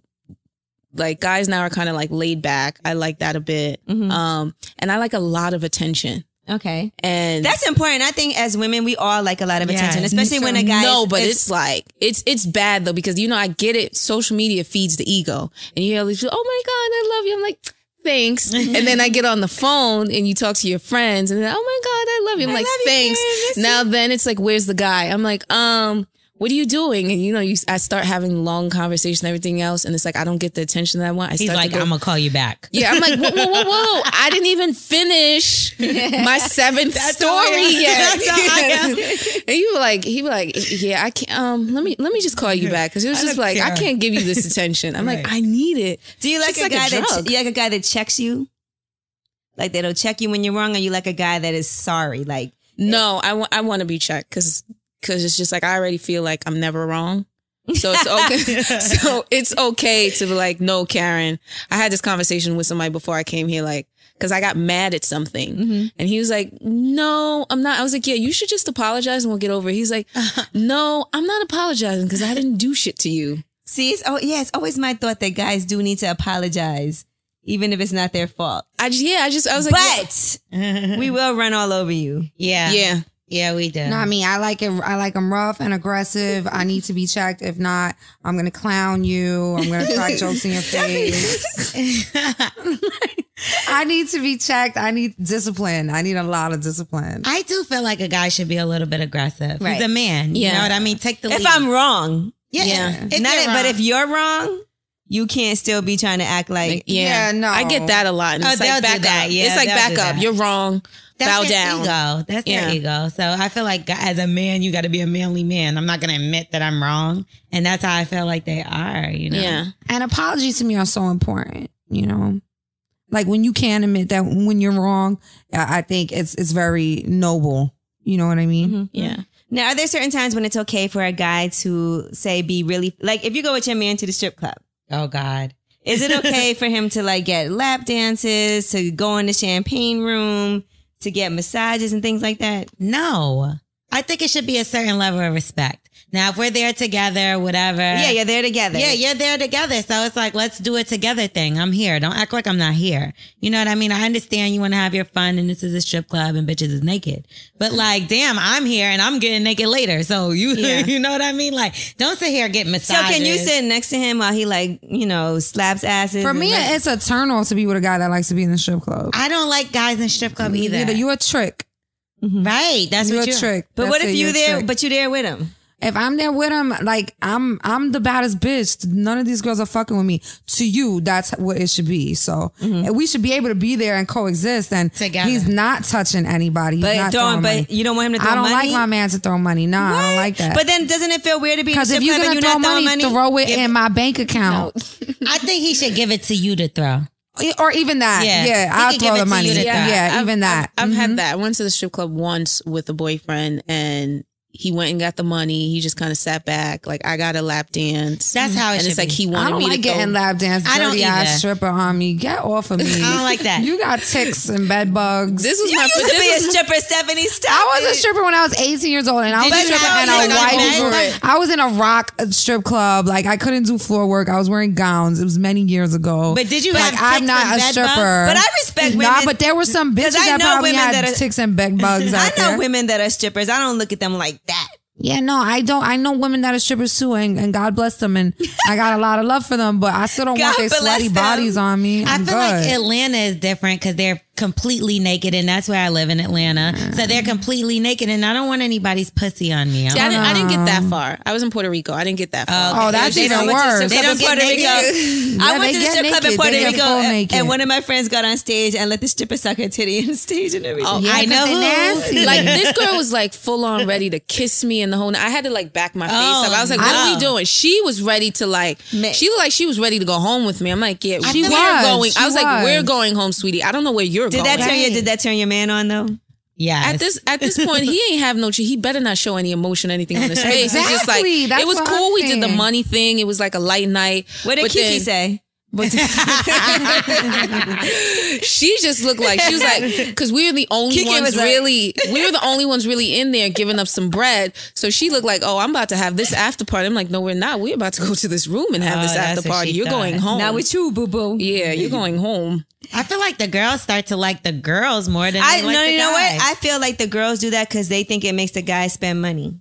S4: like guys now are kind of like laid back. I like that a bit. And I like a lot of attention.
S2: Okay.
S4: And
S2: that's important. I think as women, we all like a lot of attention, especially when a guy
S4: it's like, it's bad though, because, I get it. Social media feeds the ego and you hear all these people, oh my God, I love you. I'm like, thanks. And then I get on the phone and you talk to your friends and then, oh my God, I love you. I'm like, thanks. Now then it's like, where's the guy? I'm like, what are you doing? And I start having long conversations and everything else. And it's like, I don't get the attention that I want.
S1: He's like, I'm going to call you back.
S4: Yeah, I'm like, whoa. I didn't even finish my seventh story yet.
S1: That's all I am.
S4: And he was like, yeah, I can't, let me just call you back. Cause it was just like, I can't give you this attention. I'm like, I need it.
S2: Do you like a guy that checks you? Like they don't check you when you're wrong, or you like a guy that is sorry? Like,
S4: no, I want to be checked because it's just like I already feel like I'm never wrong. So it's okay. So it's okay to be like, no, Karen. I had this conversation with somebody before I came here, like, because I got mad at something. And he was like, no, I'm not. I was like, yeah, you should just apologize and we'll get over it. He's like, no, I'm not apologizing because I didn't do shit to you.
S2: See, it's always my thought that guys do need to apologize, even if it's not their fault.
S4: I was like,
S2: but we will run all over you.
S1: Yeah. Yeah, we do.
S3: No, I mean, I like them rough and aggressive. I need to be checked. If not, I'm going to clown you. I'm going to crack jokes in your face. I need to be checked. I need discipline. I need a lot of discipline.
S1: I do feel like a guy should be a little bit aggressive.
S2: Right.
S1: He's a man. You know what I mean? Take the lead.
S2: If I'm wrong.
S1: Yeah.
S2: But if you're wrong, you can't still be trying to act like.
S3: No.
S4: I get that a lot. And it's like, back up.
S1: Yeah,
S4: it's like, back up. You're wrong. Bow down.
S1: Ego. That's their ego. So I feel like as a man, you got to be a manly man. I'm not going to admit that I'm wrong. And that's how I feel like they are,
S4: Yeah.
S3: And apologies to me are so important, Like when you can admit that when you're wrong, I think it's very noble. You know what I mean?
S4: Yeah.
S2: Now, are there certain times when it's okay for a guy to say, be really, like if you go with your man to the strip club?
S1: Oh, God.
S2: Is it okay for him to like get lap dances, to go in the champagne room, to get massages and things like that?
S1: No. I think it should be a certain level of respect. Now, if we're there together, whatever.
S2: Yeah, you're there together.
S1: Yeah, you're there together. So it's like, let's do it together thing. I'm here. Don't act like I'm not here. You know what I mean? I understand you want to have your fun and this is a strip club and bitches is naked. But like, damn, I'm here and I'm getting naked later. So you know what I mean? Like, don't sit here and get massages.
S2: So can you sit next to him while he like, slaps asses?
S3: For me, it's a turn on to be with a guy that likes to be in the strip club.
S1: I don't like guys in strip club either.
S3: You a trick.
S1: Right. That's
S3: You're
S1: what
S3: a trick.
S2: But
S3: That's
S2: what if
S3: it,
S2: you're there,
S3: trick.
S2: but you're there with him?
S3: If I'm there with him, like I'm the baddest bitch. None of these girls are fucking with me. To you, that's what it should be. So we should be able to be there and coexist. And
S1: together.
S3: He's not touching anybody. He's not throwing money.
S2: But you don't want him to throw money?
S3: I don't like my man to throw money. No, I don't like that.
S2: But then doesn't it feel weird to be in a
S3: Because
S2: strip
S3: if you're
S2: club and
S3: gonna
S2: you're
S3: throw
S2: not throwing money?
S3: throw it in my bank account.
S1: I think he should give it to you to throw.
S3: Or even that. Yeah, I'll throw the money. Even that.
S4: I've had that. I went to the strip club once with a boyfriend and he went and got the money. He just kind of sat back. Like, I got a lap dance.
S1: That's how it
S4: and
S1: should
S4: it's like
S1: be.
S4: he wanted
S3: I don't
S4: me
S3: like
S4: to
S3: getting lap dance.
S1: I don't
S3: Dirty
S1: either.
S3: ass stripper on me. Get off of me.
S1: I don't like that.
S3: You got ticks and bed bugs.
S4: This was
S2: You
S4: my
S2: used to be a stripper, Stephanie. Stop
S3: I was
S2: it.
S3: a stripper when I was 18 years old, and I was
S1: Did
S3: a
S1: you
S3: stripper,
S1: have
S3: and
S1: like
S3: a
S1: a
S3: white.
S1: bed?
S3: I was in a rock strip club. Like I couldn't do floor work. I was wearing gowns. It was many years ago.
S1: But did you
S3: like
S1: have
S3: I'm
S1: ticks
S3: not
S1: and
S3: a
S1: bed
S3: stripper.
S1: bugs?
S2: But I respect women.
S3: Nah, but there were some bitches
S2: I
S3: that
S2: know
S3: probably
S2: women
S3: had
S2: that are-
S3: ticks and bed bugs.
S2: I
S3: out
S2: know
S3: there.
S2: women that are strippers. I don't look at them like that.
S3: Yeah, no, I don't. I know women that are strippers too, and God bless them, and I got a lot of love for them. But I still don't want
S2: God
S3: their
S2: bless
S3: sweaty
S2: them.
S3: bodies on me.
S1: I
S3: I'm
S1: feel
S3: good.
S1: like Atlanta is different because they're completely naked, and that's where I live in Atlanta. So they're completely naked, and I don't want anybody's pussy on me.
S4: See, I didn't get that far. I was in Puerto Rico. I didn't get that far.
S3: Oh, that's even worse.
S2: They don't get naked. I went to the strip club in Puerto Rico, and one of my friends got on stage and let the stripper suck her titty on stage and everything.
S1: Oh, I know who.
S4: Like this girl was like full on ready to kiss me and the whole. I had to like back my face up. I was like, "What are we doing?" She was ready to like. She looked like she was ready to go home with me. I'm like, "Yeah, we're going." I was like, "We're going home, sweetie. I don't know where you're going."
S2: Did that turn your man on though?
S1: Yeah.
S4: At this point, he ain't have no. He better not show any emotion, or anything on his face. It's just like it was cool. We did the money thing. It was like a light night.
S2: What did Kiki say?
S4: But she just looked like she was like, because we were the only ones really in there giving up some bread. So she looked like, oh, I'm about to have this after party. I'm like, no, we're not. We're about to go to this room and have this after party. You're going home.
S2: Not with you, boo boo.
S4: Yeah, you're going home.
S1: I feel like the girls start to like the girls more than they like the guys.
S2: You know what? I feel like the girls do that because they think it makes the guys spend money.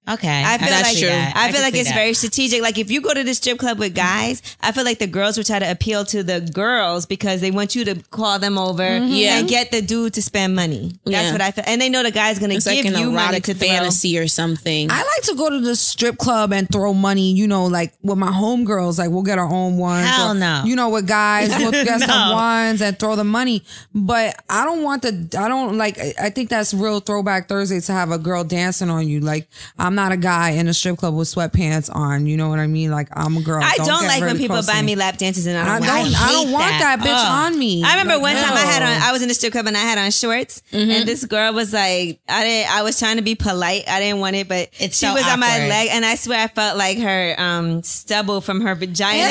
S1: Okay,
S2: I feel
S1: that's
S2: like
S1: true.
S2: I feel like it's very strategic. Like if you go to the strip club with guys, I feel like the girls would try to appeal to the girls because they want you to call them over and get the dude to spend money. That's what I feel, and they know the guy's gonna give
S4: like an
S2: you money to
S4: fantasy or something.
S3: I like to go to the strip club and throw money. You know, like with my homegirls, like we'll get our own ones.
S1: Hell no.
S3: You know, with guys, we'll get some ones and throw the money. But I don't want I think that's real Throwback Thursday to have a girl dancing on you. Like I'm not a guy in a strip club with sweatpants on. You know what I mean? Like I'm a girl.
S2: I don't like when people buy me lap dances and I
S3: don't want that bitch on me.
S2: I remember one time I was in the strip club and I had on shorts and this girl was like, I was trying to be polite. I didn't want it, but she was on my leg and I swear I felt like her stubble from her vagina.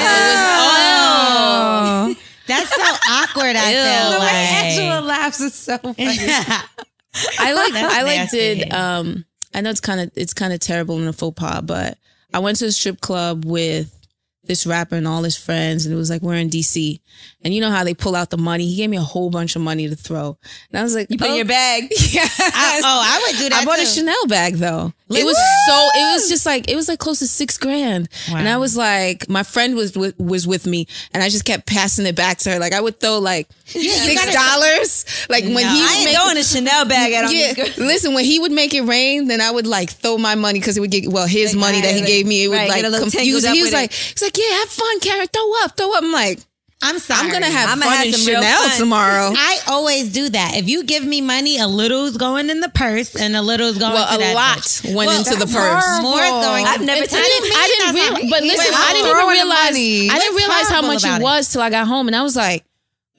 S1: That's so awkward. I feel
S3: the
S1: like
S3: way Angela laughs is so funny.
S4: I know it's kind of terrible in a faux pas, but I went to a strip club with this rapper and all his friends, and it was like we're in DC, and you know how they pull out the money. He gave me a whole bunch of money to throw, and I was like,
S2: "You put in your bag."
S4: Yeah.
S1: I would do that.
S4: I bought a Chanel bag though. It was like close to $6,000, and I was like, my friend was with me, and I just kept passing it back to her. Like I would throw like $6, like when
S2: I ain't throwing a Chanel bag at him.
S4: Yeah, listen, when he would make it rain, then I would like throw my money because it would get his money that he gave me. It would like confuse. He's like, yeah, have fun, Karen. Throw up. I'm like,
S1: I'm sorry.
S4: I'm gonna have fun in Chanel tomorrow.
S1: I always do that. If you give me money, a little's going in the purse and a little's going to that
S4: bitch. Went into the purse.
S1: More is going.
S2: I've never taken it.
S4: I didn't realize how much it was till I got home, and I was like,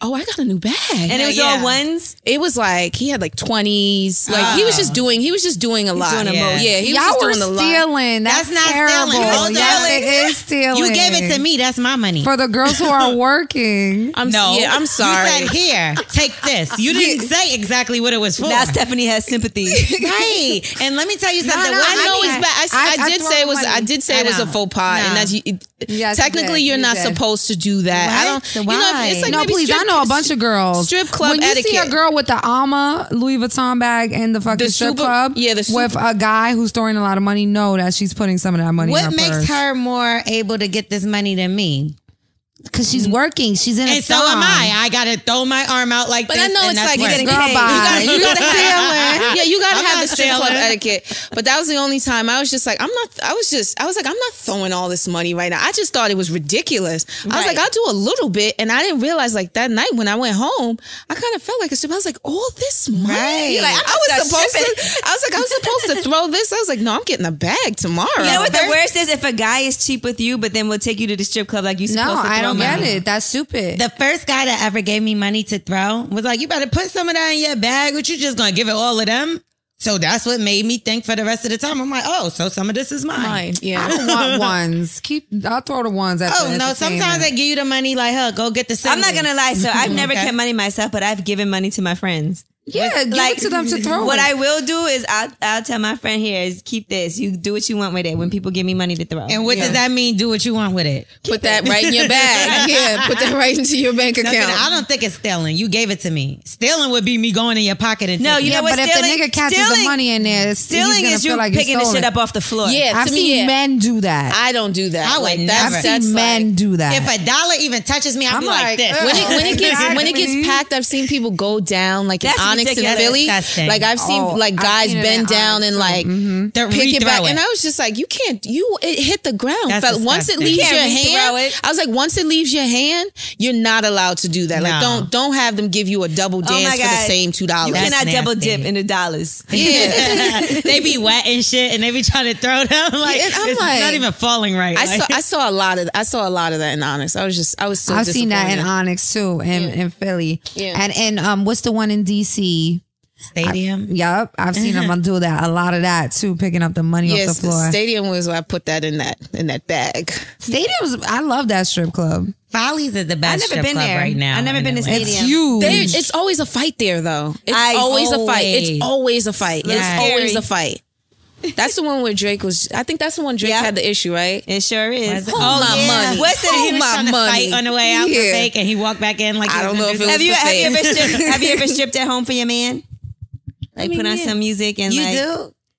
S4: oh, I got a new bag.
S2: And it was all ones?
S4: It was like, he had like 20s. Like he was just doing a lot.
S2: Doing
S4: he was just doing a lot.
S3: Stealing. That's not
S1: terrible.
S3: stealing. Yes, it is stealing.
S1: You gave it to me. That's my money.
S3: For the girls who are working.
S4: I'm sorry.
S1: You said, here, take this. You didn't say exactly what it was for.
S2: Now Stephanie has sympathy.
S1: Right. And let me tell you something.
S4: I know it's bad. I did say it was a faux pas. And that's technically you're not supposed to do that.
S1: What?
S4: I don't.
S1: Why?
S4: It's like
S3: no, please. I know a bunch of girls.
S4: Strip club
S3: when you
S4: etiquette.
S3: see a girl with the Alma Louis Vuitton bag in the fucking strip club, with a guy who's throwing a lot of money, know that she's putting some of that money in her purse.
S1: What makes her more able to get this money than me?
S3: Because she's working. She's in a
S1: so am I. I got to throw my arm out like this.
S4: But I know it's like you're getting paid. You gotta have the strip club etiquette. But that was the only time I was just like, I was like, I'm not throwing all this money right now. I just thought it was ridiculous. I was like, I'll do a little bit. And I didn't realize like that night when I went home, I kind of felt like a stripper. I was like, all this money?
S1: Right.
S4: Like, I was supposed to throw this. I was like, no, I'm getting a bag tomorrow.
S2: You know what the worst is? If a guy is cheap with you, but then will take you to the strip club like you supposed to throw.
S3: I don't get it. That's stupid.
S1: The first guy that ever gave me money to throw was like, you better put some of that in your bag, but you just gonna give it all of them? So that's what made me think for the rest of the time. I'm like, oh, so some of this is mine.
S3: Yeah. I don't want ones. I'll throw the ones at the
S1: no, sometimes they give you the money like, go get the singles.
S2: I'm not gonna lie. So I've never kept money myself, but I've given money to my friends.
S3: Yeah, give it to them to throw.
S2: What I will do is I'll tell my friend here is keep this. You do what you want with it when people give me money to throw.
S1: And what does that mean? Do what you want with it.
S4: Put that right in your bag. Yeah, put that right into your bank account.
S1: I don't think it's stealing. You gave it to me. Stealing would be me going in your pocket and
S2: no, you know what?
S3: But if the nigga catches the money in there,
S2: stealing is you picking the shit up off the floor.
S4: Yeah,
S3: I've seen men do that.
S4: I don't do that.
S1: I would never.
S3: I've seen men do that.
S1: If a dollar even touches me, I'll be like this.
S4: When it gets packed, I've seen people go down like in Onyx in Philly. Like I've seen like guys bend down and like pick it back, and I was just like, you can't. It hit the ground. Once it leaves your hand, I was like, once it leaves your hand, you're not allowed to do that. Like don't have them give you a double dance for the same $2.
S2: You cannot double dip in the dollars.
S1: Yeah, they be wet and shit, and they be trying to throw them like it's not even falling right.
S4: I saw a lot of that in Onyx. I was so.
S3: I've seen that in Onyx too, in Philly, and what's the one in DC?
S1: Stadium.
S3: Yup, I've seen them do that. A lot of that too, picking up the money off the floor.
S4: Stadium was where I put that in that bag.
S3: Stadium's. I love that strip club.
S1: Follies is the best strip club right now.
S2: I've never been to Stadium.
S3: It's huge.
S4: It's always a fight there, though. It's always a fight. It's always a fight. It's always a fight. That's the one where Drake was. I think that's the one Drake had the issue, right?
S2: It sure is.
S4: Hold my money.
S1: What's it? He was
S4: my
S1: trying to
S4: money.
S1: fight on the way out for fake, and he walked back in like
S4: I don't know if it was
S2: have you ever stripped at home for your man? Like put on some music and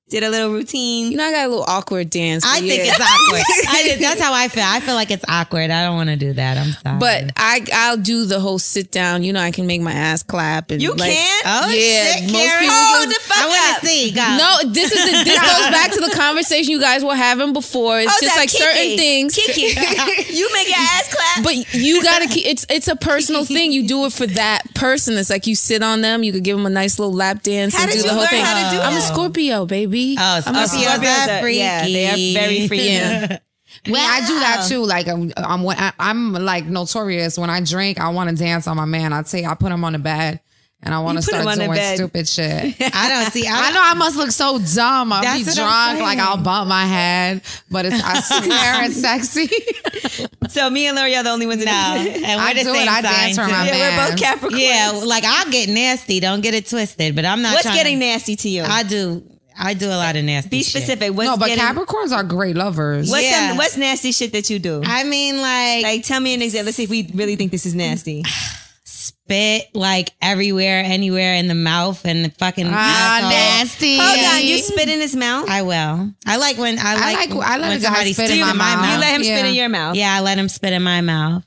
S2: did a little routine.
S4: You know, I got a little awkward dance.
S1: I think it's awkward. That's how I feel. I feel like it's awkward. I don't want to do that. I'm sorry.
S4: But I'll do the whole sit down. You know, I can make my ass clap. And
S2: you can?
S1: Oh,
S4: yeah,
S1: shit,
S4: most
S1: Karen.
S4: people
S2: Hold the fuck
S1: I want
S2: up.
S1: to see. Go.
S4: No, this goes back to the conversation you guys were having before. It's just like
S2: Kiki.
S4: certain things.
S2: Kiki, you make your ass clap.
S4: But you gotta keep it's a personal thing. You do it for that person. It's like you sit on them. You could give them a nice little lap dance and do the whole thing.
S2: I'm
S4: a Scorpio, baby.
S1: Oh, Scorpios are freaky.
S2: Yeah, they are very freaky.
S4: Yeah.
S3: Well, I do that too. Like I'm like notorious. When I drink, I want to dance on my man. I put him on the bed. And I want to start doing stupid shit.
S1: I don't see.
S3: I know I must look so dumb. I'll be drunk, like I'll bump my head, but I swear it's sexy.
S2: So me and Lori are the only ones that
S1: do it. And we're the same
S3: I dance for my man.
S2: We're both Capricorns.
S1: Yeah, like I'll get nasty. Don't get it twisted. But I'm not.
S2: What's getting nasty to you?
S1: I do a lot of nasty.
S2: Be specific.
S1: Shit.
S2: What's
S3: but Capricorns are great lovers.
S2: What's nasty shit that you do?
S1: I mean, like
S2: tell me an example. Let's see if we really think this is nasty.
S1: Spit like everywhere, anywhere in the mouth and the fucking
S3: nasty.
S2: Hold on, you spit in his mouth?
S1: I will. I like when
S3: let somebody spit in my mouth.
S2: You let him spit in your mouth?
S1: Yeah, I let him spit in my mouth.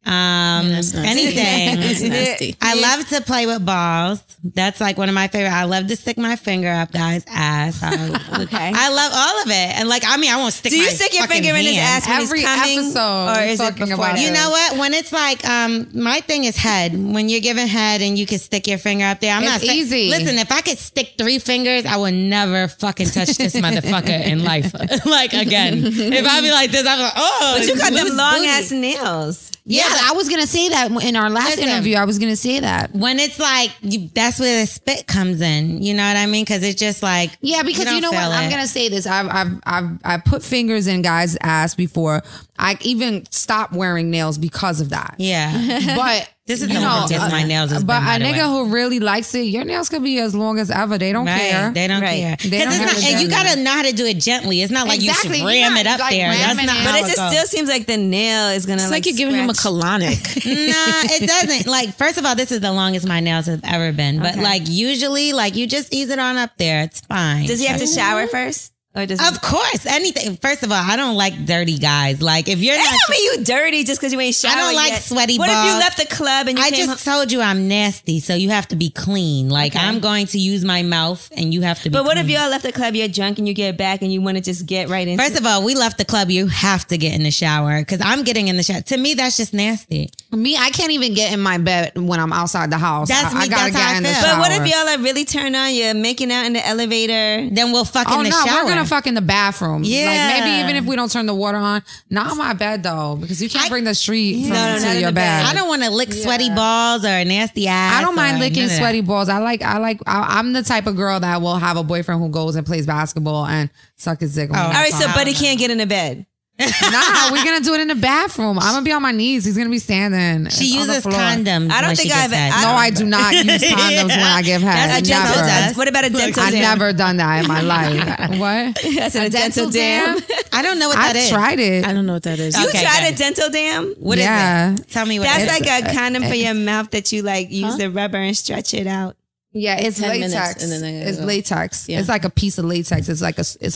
S1: Anything.
S4: That's nasty.
S1: I love to play with balls. That's like one of my favorite. I love to stick my finger up guys' ass.
S2: Okay.
S1: I love all of it. And like, I mean, I won't stick.
S2: Do you stick your finger in his ass when
S3: every
S2: he's coming,
S3: episode?
S2: or is it before?
S1: You know what? When it's like, my thing is head. When you're giving head and you can stick your finger up there,
S3: It's easy.
S1: Listen, if I could stick 3 fingers, I would never fucking touch this motherfucker in life. Like again, if I be like this, I'm like, oh.
S2: But you got them long
S1: booty.
S2: ass nails.
S3: Yeah, I was gonna say that in our last interview. I was gonna say that
S1: when it's like that's where the spit comes in. You know what I mean? Because it's just like
S3: because you know what? I'm gonna say this. I've put fingers in guys' ass before. I even stopped wearing nails because of that.
S1: Yeah,
S3: but.
S1: This is the one that gets my nails.
S3: But a nigga who really likes it, your nails could be as long as ever. They don't care.
S1: They don't care. And you gotta know how to do it gently. It's not like you should ram it up there. That's not.
S2: But it just still seems like the nail is gonna.
S4: It's like you're giving him a colonic.
S1: Nah, it doesn't. Like, first of all, this is the longest my nails have ever been. But like usually, like you just ease it on up there. It's fine.
S2: Does he have to shower first?
S1: Of course, anything. First of all, I don't like dirty guys. Like if you're not,
S2: don't mean you dirty just because you ain't showered.
S1: I don't like
S2: yet.
S1: sweaty
S2: What
S1: balls.
S2: if you left the club and you
S1: I
S2: came
S1: just told you I'm nasty, so you have to be clean. Like I'm going to use my mouth, and you have to be.
S2: But what
S1: clean.
S2: if y'all left the club, you're drunk, and you get back, and you want to just get right into?
S1: First of all, we left the club. You have to get in the shower because I'm getting in the shower. To me, that's just nasty.
S3: Me, I can't even get in my bed when I'm outside the house.
S1: That's me.
S3: I gotta
S1: That's how
S3: get
S1: I
S3: in the
S1: feel.
S3: shower.
S2: But what if y'all are really turned on? You're making out in the elevator.
S1: Then we'll fuck in the
S3: no,
S1: shower.
S3: we're gonna fuck in the bathroom.
S1: Yeah.
S3: Like maybe even if we don't turn the water on. Not on my bed though, because you can't bring the street
S2: No, not
S3: to
S2: in
S3: your
S2: the
S3: bed.
S2: bed.
S1: I don't want to lick sweaty balls or a nasty ass.
S3: I don't mind
S1: or
S3: licking
S1: none of that.
S3: sweaty balls. I'm the type of girl that will have a boyfriend who goes and plays basketball and suck his dick.
S2: All right, so Buddy can't get in the bed.
S3: Nah, we're gonna do it in the bathroom. I'm gonna be on my knees. He's gonna be standing.
S1: She
S3: on the
S1: uses
S3: floor.
S1: condoms.
S2: I don't
S1: when
S2: think
S1: she gets
S2: I've-
S1: head.
S2: I
S3: No, I do not use condoms when I give head.
S2: That's a dental
S3: Never.
S2: dam. What about a dental
S3: I've
S2: dam?
S3: never done that in my life. What?
S2: That's a dental dam.
S1: I don't know what that
S3: I've
S1: is.
S3: tried it.
S4: I don't know what that is.
S2: You
S1: Okay,
S2: tried
S1: good.
S2: a dental dam?
S1: What is it? Tell me what
S2: That's
S1: it is.
S2: like a condom for your mouth that you like use the rubber and stretch it out.
S3: Yeah, it's
S4: 10
S3: latex.
S4: minutes and then they
S3: It's
S4: go.
S3: latex.
S4: Yeah.
S3: It's like a piece of latex. It's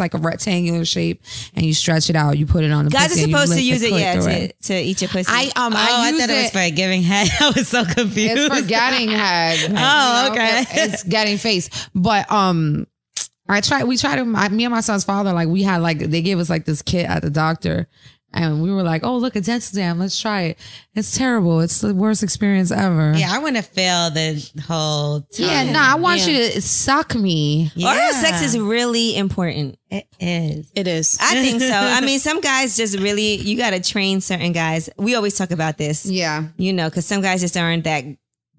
S3: like a rectangular shape, and you stretch it out. You put it on the
S2: Guys are
S3: pussy and you
S2: supposed to
S3: lick the
S2: use it,
S3: clit through
S2: to eat your pussy.
S3: I
S1: I
S3: use
S1: thought it was for giving head. I was so confused.
S3: It's for getting head.
S1: Oh, okay.
S3: It's getting face. But we tried to, me and my son's father, like we had like, they gave us like this kit at the doctor and we were like, oh, look, a dental dam. Let's try it. It's terrible. It's the worst experience ever.
S1: Yeah, I want to feel the whole time.
S3: Yeah, no, I want you to suck me.
S2: Oral sex is really important.
S1: It is.
S4: It is.
S2: I think so. I mean, some guys just really, you got to train certain guys. We always talk about this,
S3: Yeah.
S2: you know, because some guys just aren't that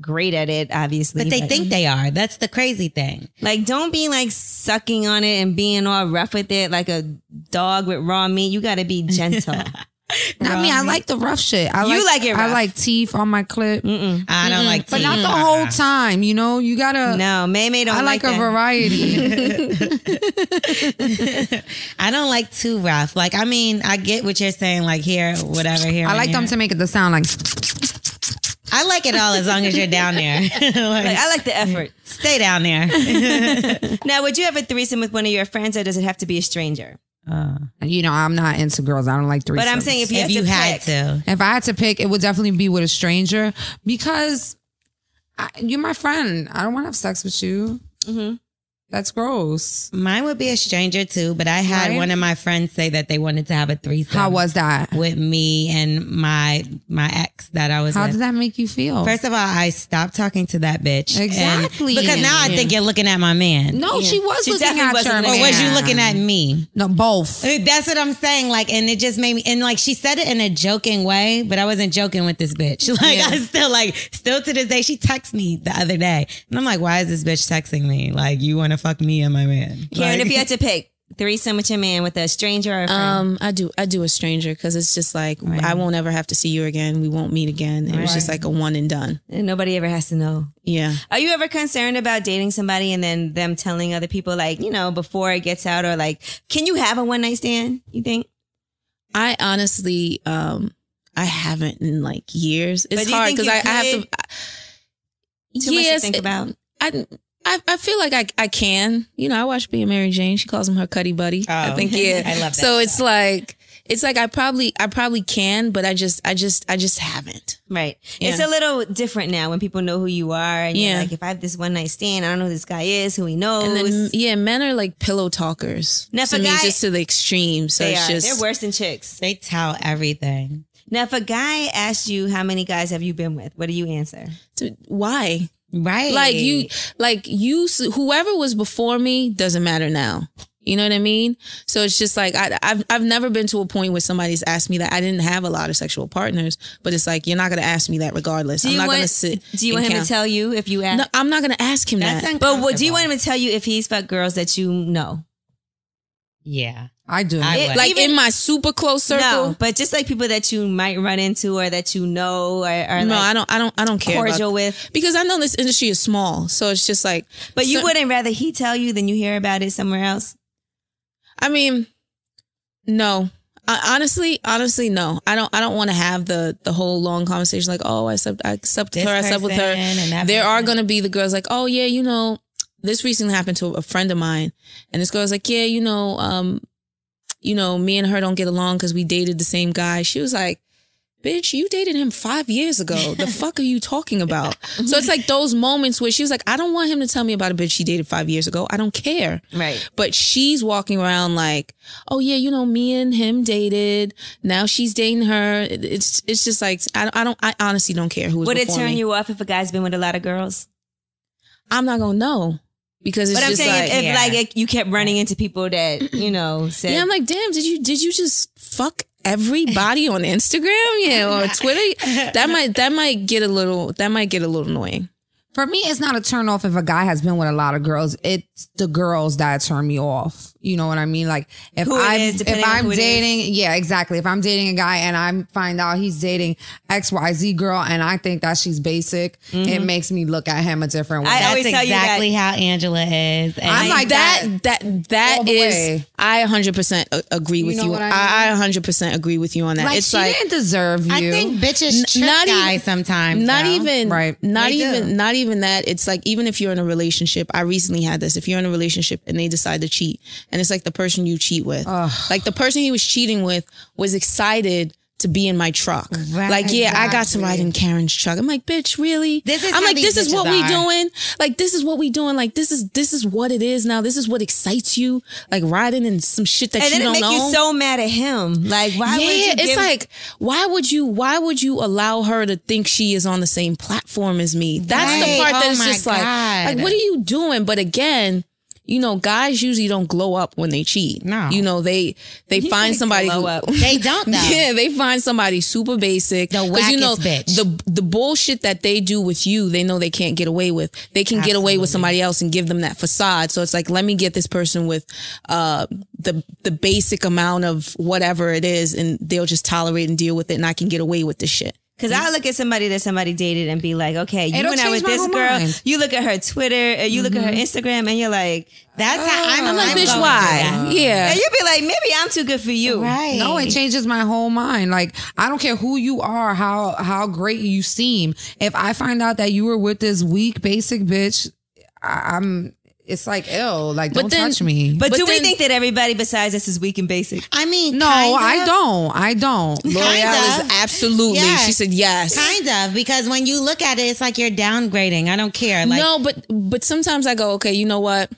S2: great at it, obviously.
S1: But they think they are. That's the crazy thing.
S2: Like, don't be like sucking on it and being all rough with it like a dog with raw meat. You got to be gentle.
S3: I mean, I like the rough shit.
S2: You like it rough.
S3: I like teeth on my clip.
S1: I don't like
S3: But
S1: teeth.
S3: not the whole time, you know? You gotta...
S2: No, May don't
S3: I like a
S2: that.
S3: variety.
S1: I don't like too rough. Like, I mean, I get what you're saying, like here, whatever, here.
S3: I
S1: and
S3: like them
S1: here.
S3: to make it the sound like...
S1: I like it all as long as you're down there. Like,
S2: I like the effort.
S1: stay down there.
S2: Now, would you have a threesome with one of your friends or does it have to be a stranger?
S3: You know, I'm not into girls. I don't like threesomes.
S2: But I'm saying if you,
S1: If
S2: have
S1: you
S2: to
S1: had
S2: pick,
S1: to.
S3: If I had to pick, it would definitely be with a stranger because you're my friend. I don't want to have sex with you. That's gross.
S1: Mine would be a stranger too, but I had
S3: Right?
S1: one of my friends say that they wanted to have a threesome.
S3: How was that?
S1: with me and my ex that I was
S3: How
S1: with.
S3: did that make you feel?
S1: First of all, I stopped talking to that bitch. And-
S3: Exactly.
S1: because now I think you're looking at my man.
S3: No, she was
S2: She
S3: looking
S2: definitely
S3: at
S2: wasn't
S3: your
S2: looking
S1: Or
S2: at
S1: was you
S3: man.
S1: looking at me?
S3: No, both.
S1: That's what I'm saying. Like, and it just made me, and like, she said it in a joking way, but I wasn't joking with this bitch. Like, I still to this day, she texted me the other day. And I'm like, why is this bitch texting me? Like, you want to fuck me and my man?
S2: Karen,
S1: Like,
S2: if you had to pick threesome with your man with a stranger or a friend,
S4: I do a stranger because it's just like I won't ever have to see you again. We won't meet again. It was just like a one and done.
S2: and nobody ever has to know.
S4: Yeah.
S2: Are you ever concerned about dating somebody and then them telling other people, like, you know, before it gets out, or like, can you have a one night stand? You think?
S4: I honestly, I haven't in like years. It's
S2: But do you
S4: hard
S2: think
S4: because
S2: you
S4: I have to.
S2: Too much to think about.
S4: I feel like I can. You know, I watch Being Mary Jane. She calls him her cuddy buddy. I
S1: Oh.
S4: think yeah.
S1: I love that
S4: So it's like I probably can, but I just haven't.
S2: Right.
S4: Yeah.
S2: It's a little different now when people know who you are. And you're
S4: Yeah.
S2: like, if I have this one night stand, I don't know who this guy is, who he knows.
S4: And then men are like pillow talkers.
S2: Now, if
S4: to
S2: a
S4: me,
S2: guy-
S4: just to the extreme. So
S2: they
S4: it's
S2: are.
S4: just
S2: They're worse than chicks.
S1: they tell everything.
S2: Now, if a guy asked you, how many guys have you been with? What do you answer?
S4: why?
S1: Right.
S4: Like you, whoever was before me doesn't matter now. You know what I mean? So it's just like I've never been to a point where somebody's asked me that. I didn't have a lot of sexual partners, but it's like you're not gonna ask me that regardless. I'm not gonna sit.
S2: Do you want him to tell you if you ask?
S4: No, I'm not gonna ask him
S1: That's
S4: that.
S2: But what do you want him to tell you if he's fucked girls that you know?
S1: Yeah.
S3: I do.
S1: I would.
S4: Like
S2: even-
S4: in my super close circle.
S2: No, but just like people that you might run into or that you know or
S4: No,
S2: like
S4: I don't care.
S2: cordial
S4: about,
S2: with.
S4: because I know this industry is small, so it's just like.
S2: But you
S4: so-
S2: wouldn't rather he tell you than you hear about it somewhere else?
S4: I mean, no. Honestly, no. I don't want to have the whole long conversation like, oh, I slept with her, I slept with her.
S1: and that
S4: There are
S1: person.
S4: gonna be the girls like, oh yeah, you know, this recently happened to a friend of mine, and this girl's like, yeah, you know, me and her don't get along because we dated the same guy. She was like, bitch, you dated him 5 years ago. The fuck are you talking about? So it's like those moments where she was like, I don't want him to tell me about a bitch she dated 5 years ago. I don't care.
S2: Right.
S4: But she's walking around like, oh yeah, you know, me and him dated. Now she's dating her. It's just like, I honestly don't care who was
S2: Would it
S4: before
S2: turn
S4: me.
S2: you off if a guy's been with a lot of girls?
S4: I'm not gonna know because it's
S2: But I'm
S4: just
S2: saying
S4: like,
S2: if
S1: yeah.
S2: like you kept running into people that, you know, said,
S4: yeah, I'm like, damn, did you just fuck everybody on Instagram, or Twitter? That might get a little annoying.
S3: For me, it's not a turn off if a guy has been with a lot of girls. It's the girls that turn me off. You know what I mean? Like if I'm dating, yeah, exactly. If I'm dating a guy and I find out he's dating XYZ girl and I think that she's basic, it makes me look at him a different way.
S1: That's exactly how Angela is. And
S3: I'm like
S4: that is, I 100% agree with you. I 100% agree with you on that.
S3: Like,
S4: it's
S3: she didn't deserve you.
S1: I think bitches trick guys sometimes.
S4: Not
S1: though.
S4: even even that. It's like, even if you're in a relationship, I recently had this. If you're in a relationship and they decide to cheat, and it's like the person you cheat with, like the person he was cheating with was excited to be in my truck.
S1: Right,
S4: like, yeah, exactly. I got to ride in Karen's truck. I'm like, bitch, really? This is what we doing. Like, this is what we doing. Like, this is what it is now. This is what excites you. Like riding in some shit that you don't know. And then it make
S2: you so mad at him. Like, why would you
S4: it's like, why would you allow her to think she is on the same platform as me? That's the part that's just like, what are you doing? But again, you know, guys usually don't glow up when they cheat.
S1: No.
S4: You know, they find somebody
S2: glow up.
S1: They don't though.
S4: Yeah, they find somebody super basic.
S1: The wackest
S4: you know,
S1: bitch.
S4: The bullshit that they do with you, they know they can't get away with. They can get away with somebody else and give them that facade. So it's like, let me get this person with the basic amount of whatever it is, and they'll just tolerate and deal with it, and I can get away with this shit.
S2: Because I look at somebody that somebody dated and be like, okay, you went out with this girl.
S3: Mind.
S2: You look at her Twitter, you look at her Instagram, and you're like,
S1: that's how I'm
S4: like, bitch, why? Yeah.
S2: And you be like, maybe I'm too good for you.
S1: Right.
S3: No, it changes my whole mind. Like, I don't care who you are, how great you seem. If I find out that you were with this weak, basic bitch, it's like, ew, like, don't touch me.
S2: But do we think that everybody besides us is weak and basic?
S1: I mean,
S3: no, I don't.
S4: L'Oreal is absolutely. Yes. She said yes.
S1: Kind of, because when you look at it, it's like you're downgrading. I don't care. Like,
S4: no, but sometimes I go, okay, you know what?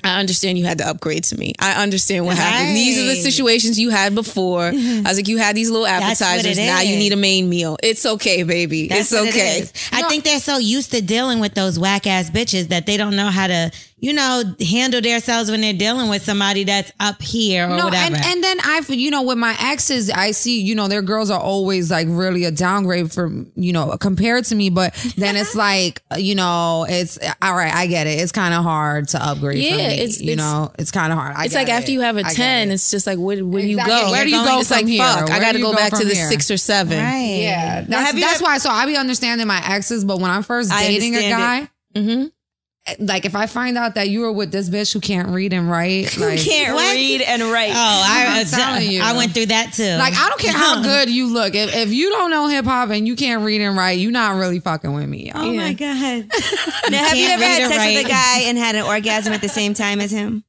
S4: I understand you had to upgrade to me. I understand what happened. These are the situations you had before. I was like, you had these little appetizers. Now you need a main meal. It's okay, baby. It's okay.
S1: I think they're so used to dealing with those whack ass bitches that they don't know how to, you know, handle themselves when they're dealing with somebody that's up here or whatever.
S3: And then with my exes, I see, you know, their girls are always like really a downgrade for, you know, compared to me. But then it's like, you know, it's all right. I get it. It's kind of hard to upgrade. Yeah, for me, it's kind of hard.
S4: It's like after you have a 10, it's just like, where do you go?
S3: Where do you go?
S4: It's like, fuck, I got to go back to the 6 or 7.
S1: Right.
S3: Yeah. That's why. So I be understanding my exes, but when I'm first dating a guy, like if I find out that you were with this bitch who can't read and write, like,
S2: who can't read and write.
S1: Oh, I'm telling you, I went through that too.
S3: Like, I don't care how good you look. If you don't know hip hop and you can't read and write, you're not really fucking with me.
S2: Oh my god! Now, have you ever had sex with a guy and had an orgasm at the same time as him?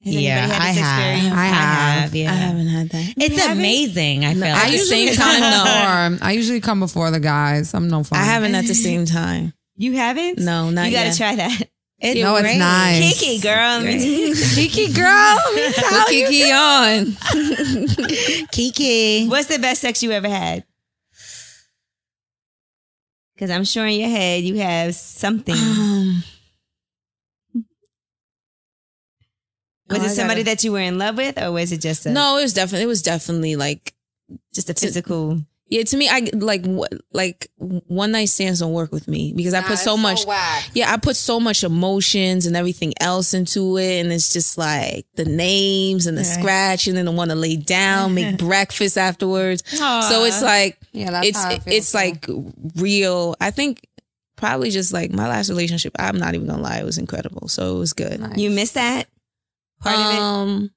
S1: Yeah, I have. Yeah,
S4: I haven't had that.
S1: It's amazing. I feel like
S4: at the same time. No,
S3: I usually come before the guys. I'm no fun.
S4: I haven't at the same time.
S2: You haven't?
S4: No, not yet.
S2: You got to try that.
S1: It's
S3: it's nice.
S2: Kiki, girl.
S3: Kiki, girl.
S4: Put Kiki on.
S1: Kiki.
S2: What's the best sex you ever had? Because I'm sure in your head you have something. Was it somebody that you were in love with, or was it just
S4: No, it was definitely like
S2: just a physical.
S4: Yeah, to me, I like one night stands don't work with me because I put so much. I put so much emotions and everything else into it, and it's just like the names and the scratching and the want to lay down, make breakfast afterwards. Aww. So it's like it's like real. I think probably just like my last relationship. I'm not even gonna lie, it was incredible. So it was good.
S2: Nice. You missed that part of it.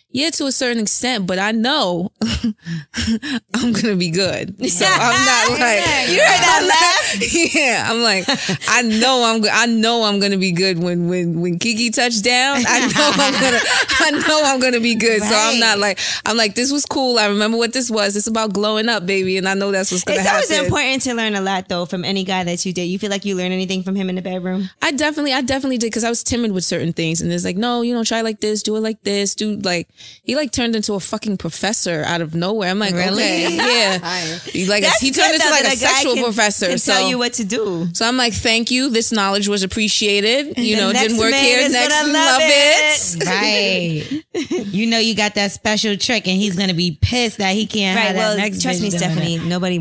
S4: Yeah, to a certain extent, but I know I'm gonna be good. So I'm not like
S2: you heard that laugh.
S4: Yeah, I'm like I know I'm gonna be good when Kiki touched down. I know I'm gonna be good. Right. So I'm like this was cool. I remember what this was. It's about glowing up, baby, and I know that's what's gonna happen.
S2: It's always important to learn a lot though from any guy that you date. You feel like you learn anything from him in the bedroom?
S4: I definitely did because I was timid with certain things, and it's like no, try like this, do it like this, do like. He like turned into a fucking professor out of nowhere. nowhere. I'm like,
S1: Really?
S4: okay, yeah. Like
S2: That's
S4: he turned
S2: good,
S4: into
S2: though,
S4: like
S2: that
S4: a
S2: guy
S4: sexual
S2: can
S4: professor. So
S2: tell you what to do.
S4: So I'm like, thank you. This knowledge was appreciated. You know,
S2: The
S4: didn't
S2: next
S4: work
S2: man
S4: here.
S2: is
S4: Next,
S2: gonna
S4: love
S2: love
S4: it.
S1: Right. You know you got that special trick, and he's gonna be pissed that he can't
S2: Right.
S1: have
S2: Well,
S1: that next.
S2: trust me,
S1: bitch doing
S2: Stephanie.
S1: it.
S2: Nobody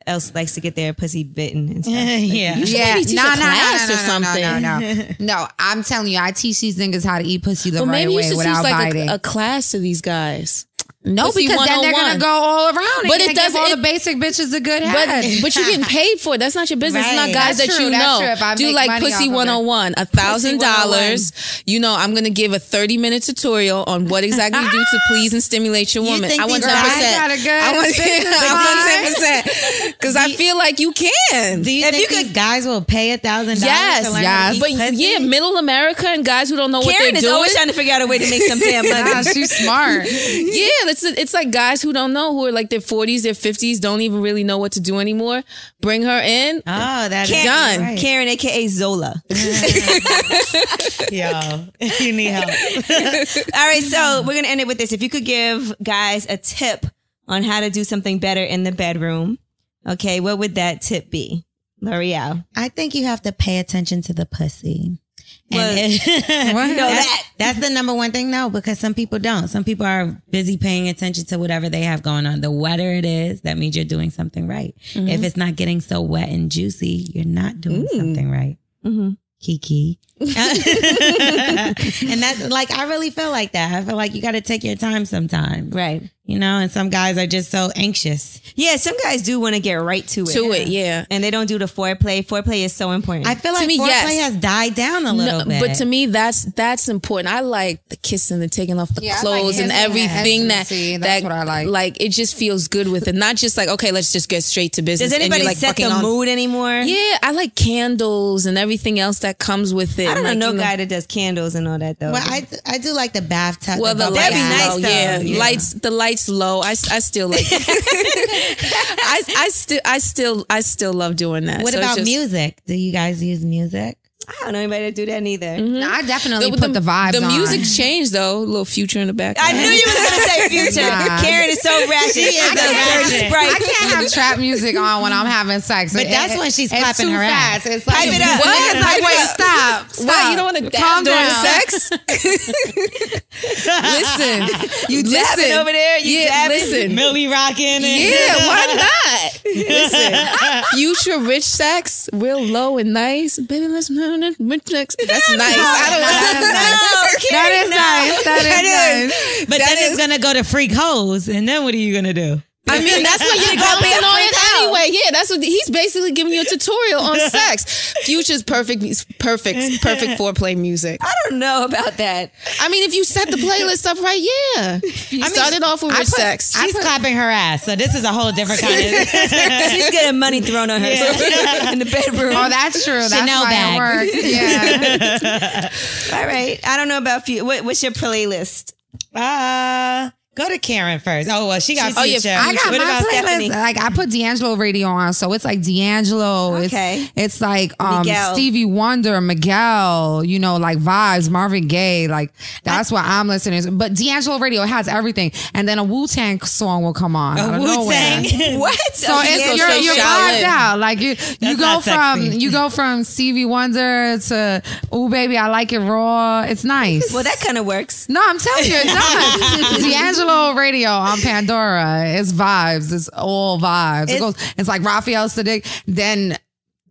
S2: else likes to get their pussy bitten and stuff.
S1: Yeah.
S4: Maybe teach a class or something.
S3: No, I'm telling you, I teach these niggas how to eat pussy the
S4: Well,
S3: right
S4: maybe you
S3: way
S4: should teach
S3: without
S4: like
S3: biting.
S4: a class to these guys.
S3: No,
S4: Pussy
S3: because then they're
S4: 101.
S3: gonna go all around.
S4: But
S3: But
S4: it
S3: it
S4: doesn't-
S3: give all
S4: it-
S3: the basic bitches a good head.
S4: But you're getting paid for it. That's not your business. It's not
S1: Right.
S4: guys
S3: That's
S4: that
S3: true.
S4: you
S3: That's
S4: know.
S3: true. If I
S4: Do
S3: make
S4: like
S3: money
S4: Pussy
S3: off of it.
S4: 101, $1,000. You know, I'm gonna give a 30-minute tutorial on what exactly to do to please and stimulate your woman.
S1: think
S4: I want
S1: these
S4: 10%.
S1: guys
S3: got a good
S4: I want
S3: business
S4: 10% because I feel like you can.
S1: Do you think these guys will pay $1,000?
S4: Yes,
S1: to learn how to eat
S4: but
S1: pussy?
S4: yeah, middle America and guys who don't know what
S2: Karen
S4: they're
S2: is
S4: doing.
S2: always trying to figure out a way to make some damn money.
S3: Nah, she's smart.
S4: Yeah, it's like guys who don't know, who are like their 40s, their 50s, don't even really know what to do anymore. Bring her in.
S1: Oh, that's
S4: Done.
S1: Right.
S2: Karen, aka Zola.
S1: Yo, you need help.
S2: All right, so we're gonna end it with this. If you could give guys a tip on how to do something better in the bedroom, okay, what would that tip be, L'Oreal?
S1: I think you have to pay attention to the pussy.
S2: Well,
S1: That's the number one thing, no, because some people don't. Some people are busy paying attention to whatever they have going on. The wetter it is, that means you're doing something right. If it's not getting so wet and juicy, you're not doing something right. Kiki. And that's like, I really feel like that. I feel like you got to take your time sometimes.
S2: Right.
S1: You know, and some guys are just so anxious.
S2: Yeah, some guys do want to get right to it.
S4: Yeah.
S2: And they don't do the foreplay. Foreplay is so important.
S1: I feel like
S4: me,
S1: foreplay
S4: yes.
S1: has died down a little bit.
S4: But to me, that's important. I like the kissing, the taking off the
S3: Yeah, I like
S4: clothes and
S3: kissing and
S4: everything
S3: intimacy.
S4: that
S3: That's what I like.
S4: Like it just feels good with it. Not just like, okay, let's just get straight to business.
S2: Does anybody
S4: and you're, like,
S2: set
S4: fucking
S2: the
S4: on-
S2: mood anymore?
S4: Yeah, I like candles and everything else that comes with it.
S2: I don't know
S4: Like,
S2: no
S4: you
S2: guy that does candles and all that though.
S1: well, I do like the bathtub.
S4: Well, the
S1: bubble
S4: lights
S2: That'd be
S1: bath.
S2: nice,
S4: low,
S2: though.
S4: yeah.
S2: Yeah.
S4: Lights, the lights low. I still like. I still love doing that.
S1: What
S4: So it's
S1: about
S4: just-
S1: music? Do you guys use music?
S2: I don't know anybody that do that neither.
S3: No, I definitely put the vibes
S4: The
S3: on.
S4: music changed though. A little Future in the back.
S2: I knew you was gonna say Future.
S3: Nah.
S2: Karen is so ratchet. She is a dirty Sprite.
S3: I can't have trap music on when I'm having sex.
S1: But that's when she's
S3: it's
S1: clapping
S3: too
S1: her ass.
S3: fast. It's like,
S2: Pipe it up.
S3: What?
S2: Pipe
S3: It's like,
S2: it
S3: wait,
S2: up.
S3: stop.
S4: What? You don't want to
S3: Calm
S4: during
S3: down.
S4: sex? Listen,
S2: You dabbing over there? You
S4: yeah,
S2: dabbing?
S4: listen.
S1: Millie rocking.
S4: Yeah, why not? Listen, Future rich sex, real low and nice. Baby, let's rich sex. That's nice. I don't know.
S3: That is nice. That is nice.
S1: But then it's gonna go to freak hoes, and then what are you gonna do?
S4: I mean, that's what you're
S2: gonna be
S4: going
S2: a
S4: on
S2: freak
S4: it
S2: hoe.
S4: anyway. Yeah, that's what he's basically giving you a tutorial on sex. Future's perfect foreplay music.
S2: I don't know about that.
S4: I mean, if you set the playlist up right, yeah. You started off with rich sex.
S1: She's clapping her ass, so this is a whole different kind of.
S2: She's getting money thrown on her in the bedroom.
S3: Oh, that's true. That's
S1: Chanel
S3: why
S1: bag.
S3: it works. Yeah.
S2: All right. I don't know about you. What's your playlist?
S1: Go to Karen first. Oh well, she got Future.
S3: I got
S1: What
S3: my
S1: about
S3: playlist. Like I put D'Angelo radio on, so it's like D'Angelo.
S2: Okay.
S3: It's like
S2: Miguel.
S3: Stevie Wonder, Miguel. You know, like vibes, Marvin Gaye. Like that's what I'm listening to. But D'Angelo radio has everything, and then a Wu-Tang song will come on. out of nowhere.
S1: Wu-Tang?
S2: What?
S3: So
S2: Okay,
S3: it's
S2: yeah,
S3: you're
S4: Shaolin.
S3: vibed out. Like you
S1: not sexy.
S3: go from Stevie Wonder to Ooh Baby I Like It Raw. It's nice.
S2: Well, that kind of works.
S3: No, I'm telling you, it does. D'Angelo radio on Pandora. It's vibes. It's all vibes. It's like Raphael Sadiq, then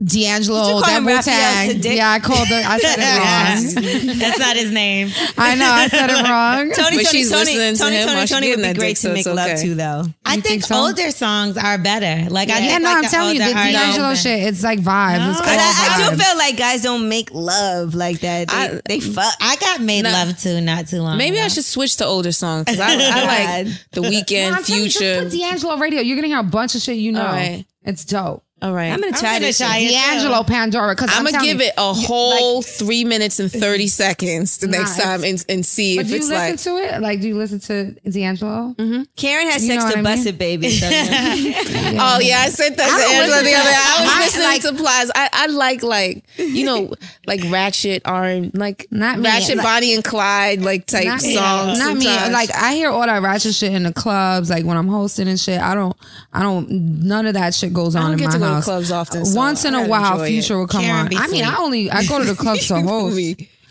S3: D'Angelo,
S2: Did you call
S3: then
S2: him Raphael
S3: Wu-Tang.
S2: Sadiq?
S3: Yeah, I said it wrong.
S1: That's not his name.
S3: I know, I said it wrong.
S4: But she's listening to him while she's
S2: would
S4: getting
S2: be
S4: that
S2: great
S4: dick,
S2: to
S4: so
S2: make
S4: it's
S2: love
S4: okay.
S2: to, though.
S1: I think
S3: think so?
S1: older songs are better. Like I
S3: Yeah,
S1: think
S3: no,
S1: like
S3: I'm
S1: the
S3: telling you, the
S1: older artists-
S3: D'Angelo shit, it's like vibes.
S1: No.
S3: It's all
S1: But
S2: I do
S3: vibes.
S2: feel like guys don't make love like that. They fuck.
S1: I got made
S4: Nah.
S1: love to not too long.
S4: Maybe
S1: ago.
S4: I should switch to older songs because I like The
S3: No,
S4: Weeknd,
S3: I'm telling you, just
S4: Future.
S3: put D'Angelo radio. You're gonna hear a bunch of shit you know.
S4: All right.
S3: It's dope.
S4: All right.
S2: I'm gonna try this.
S3: D'Angelo Pandora. Because
S4: I'm gonna give it a whole 3 minutes and 30 seconds the next time and see if it's like.
S3: Do you listen to it? Like, do you listen to D'Angelo?
S2: Mm-hmm. Karen has sex to Busted Baby. So
S4: Oh yeah, I said that to Angela the other day. I was listening to Plies. I like like ratchet like
S3: not me.
S4: Ratchet Bonnie and Clyde like type songs.
S3: Not me. Like I hear all that ratchet shit in the clubs. Like when I'm hosting and shit. I don't. None of that shit goes on in my house. To clubs often. Once in a while, Future will come on. I mean, I go to the club to host.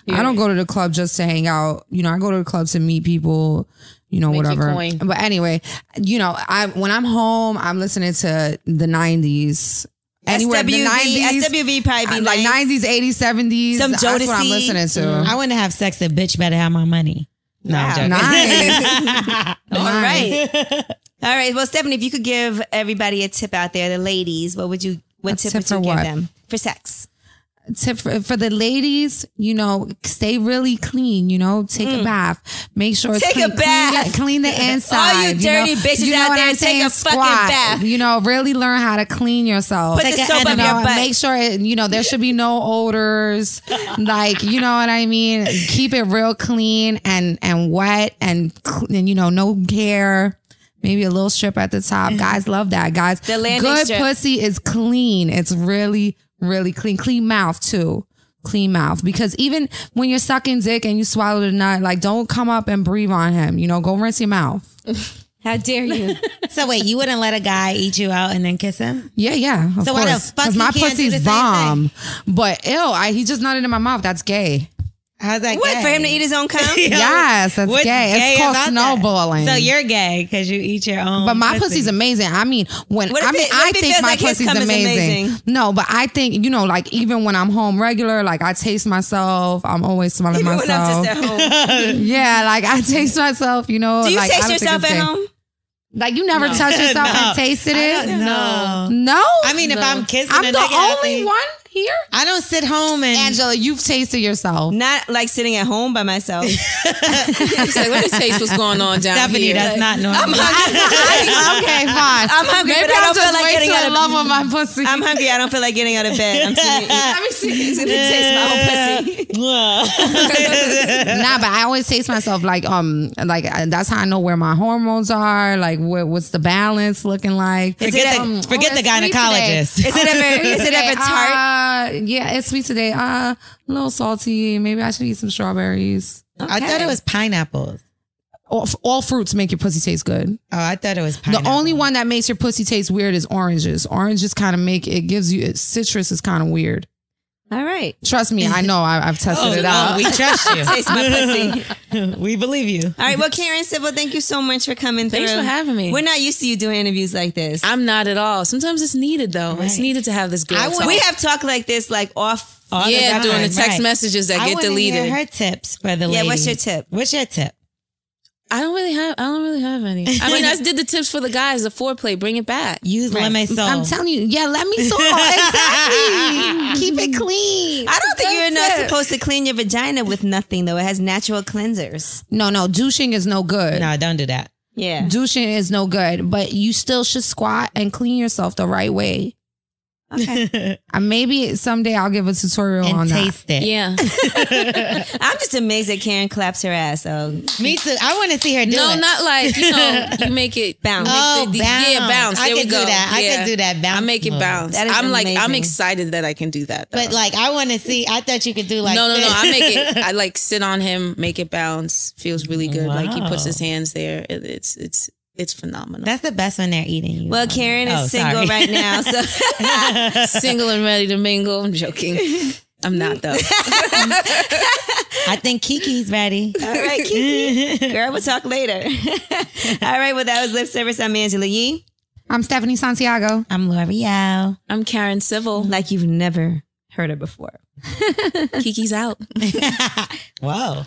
S3: I don't go to the club just to hang out. You know, I go to the club to meet people. You know, whatever. But anyway, you know, when I'm home, I'm listening to the 90s. Anywhere
S2: SWV probably be
S3: like
S2: nice.
S3: 90s, 80s, 70s.
S2: Some Jodeci.
S3: That's what I'm listening to.
S1: I want to have sex. A bitch better have my money. No, I'm joking.
S3: Nice.
S2: All right. All right. Well, Stephanie, if you could give everybody a tip out there, the ladies, what tip would you give them for sex?
S3: Tip for the ladies, you know, stay really clean, you know, take a bath, make sure it's clean.
S2: Take a bath.
S3: Clean the inside.
S2: All you dirty bitches out there, take a fucking bath.
S3: You know, really learn how to clean yourself.
S2: Put the soap up your butt.
S3: Make sure, you know, there should be no odors. Like, you know what I mean? Keep it real clean and wet and you know, no hair. Maybe a little strip at the top. Guys love that. Guys,
S2: the
S3: good pussy is clean. It's really, really clean. Clean mouth too. Clean mouth. Because even when you're sucking dick and you swallow the nut, like don't come up and breathe on him. You know, go rinse your mouth.
S2: How dare you?
S1: So wait, you wouldn't let a guy eat you out and then kiss him?
S3: Yeah.
S1: So why the fuck?
S3: Because my pussy's bomb. But he just nutted in my mouth. That's gay.
S1: How's that
S2: what,
S1: gay?
S2: for him to eat his own cum?
S3: Yes, that's gay. It's called snowballing.
S1: So you're gay because you eat your own.
S3: But my pussy's amazing. I mean, I think my pussy's amazing. No, but I think, you know, like even when I'm home regular, like I taste myself. I'm always smelling myself. When I'm just at home. Yeah, like I taste myself, you know.
S2: Do you
S3: like,
S2: taste yourself at home?
S3: Like you never touched yourself and tasted it?
S1: No.
S3: No?
S1: I mean, if I'm kissing
S3: I'm the only one here?
S1: I don't sit home and...
S3: Angela, you've tasted yourself.
S2: Not like sitting at home by myself.
S4: It's like, let me taste what's going on down
S1: Stephanie,
S4: here.
S1: That's not normal.
S2: I'm hungry.
S3: Okay, fine.
S2: I'm hungry,
S3: maybe
S2: but I don't feel like getting out of
S3: love on my pussy.
S2: I'm hungry. I don't feel like getting out of bed. I'm sitting. Let me see. He's gonna taste my own pussy.
S3: Nah, but I always taste myself like that's how I know where my hormones are. Like what's the balance looking like?
S1: Forget the gynecologist.
S2: Is it ever tart?
S3: Yeah, it's sweet today. A little salty. Maybe I should eat some strawberries.
S1: Okay. I thought it was pineapples.
S3: All fruits make your pussy taste good.
S1: Oh, I thought it was pineapple.
S3: The only one that makes your pussy taste weird is oranges. Oranges kind of citrus is kind of weird.
S2: All right.
S3: Trust me, I know. I've tested it out.
S1: We trust you.
S2: Taste my pussy.
S1: We believe you.
S2: All right. Well, Karen Civil, thank you so much for coming through.
S4: Thanks for having me.
S2: We're not used to you doing interviews like this.
S4: I'm not at all. Sometimes it's needed though. Right. It's needed to have this girl talk.
S2: We have talk like this, like off.
S4: Yeah, doing the text messages that get deleted.
S1: Hear her tips for the ladies.
S2: Yeah, what's your tip?
S1: What's your tip?
S4: I don't really have any. I mean, I did the tips for the guys, the foreplay, bring it back.
S1: Use lemon soul.
S3: I'm telling you, lemon soul. Exactly. Keep it clean.
S2: I don't think you're not supposed to clean your vagina with nothing though. It has natural cleansers.
S3: No, douching is no good.
S1: No, don't do that.
S2: Yeah.
S3: Douching is no good, but you still should squat and clean yourself the right way.
S2: Okay.
S3: Maybe someday I'll give a tutorial on that.
S1: Taste it.
S4: Yeah.
S2: I'm just amazed that Karen claps her ass. So
S1: me too. I want to see her do it.
S4: No, not like, you make it
S2: bounce.
S1: Oh, bounce.
S4: Yeah, bounce. There we go.
S1: Do that.
S4: Yeah.
S1: I could do that. Bounce.
S4: I make it bounce.
S2: That is amazing.
S4: I'm excited that I can do that. Though.
S1: But like, I want to see. I thought you could do like.
S4: No. I make it. I like sit on him, make it bounce. Feels really good. Wow. Like he puts his hands there. It's phenomenal.
S1: That's the best when they're eating you.
S2: Well, Karen is single right now, so
S4: single and ready to mingle. I'm joking. I'm not though.
S1: I think Kiki's ready.
S2: All right, Kiki. Girl, we'll talk later. All right, well, that was Lip Service. I'm Angela Yee.
S3: I'm Stephanie Santiago.
S1: I'm L'Oreal.
S4: I'm Karen Civil.
S2: Like you've never heard her before.
S4: Kiki's out.
S1: Whoa.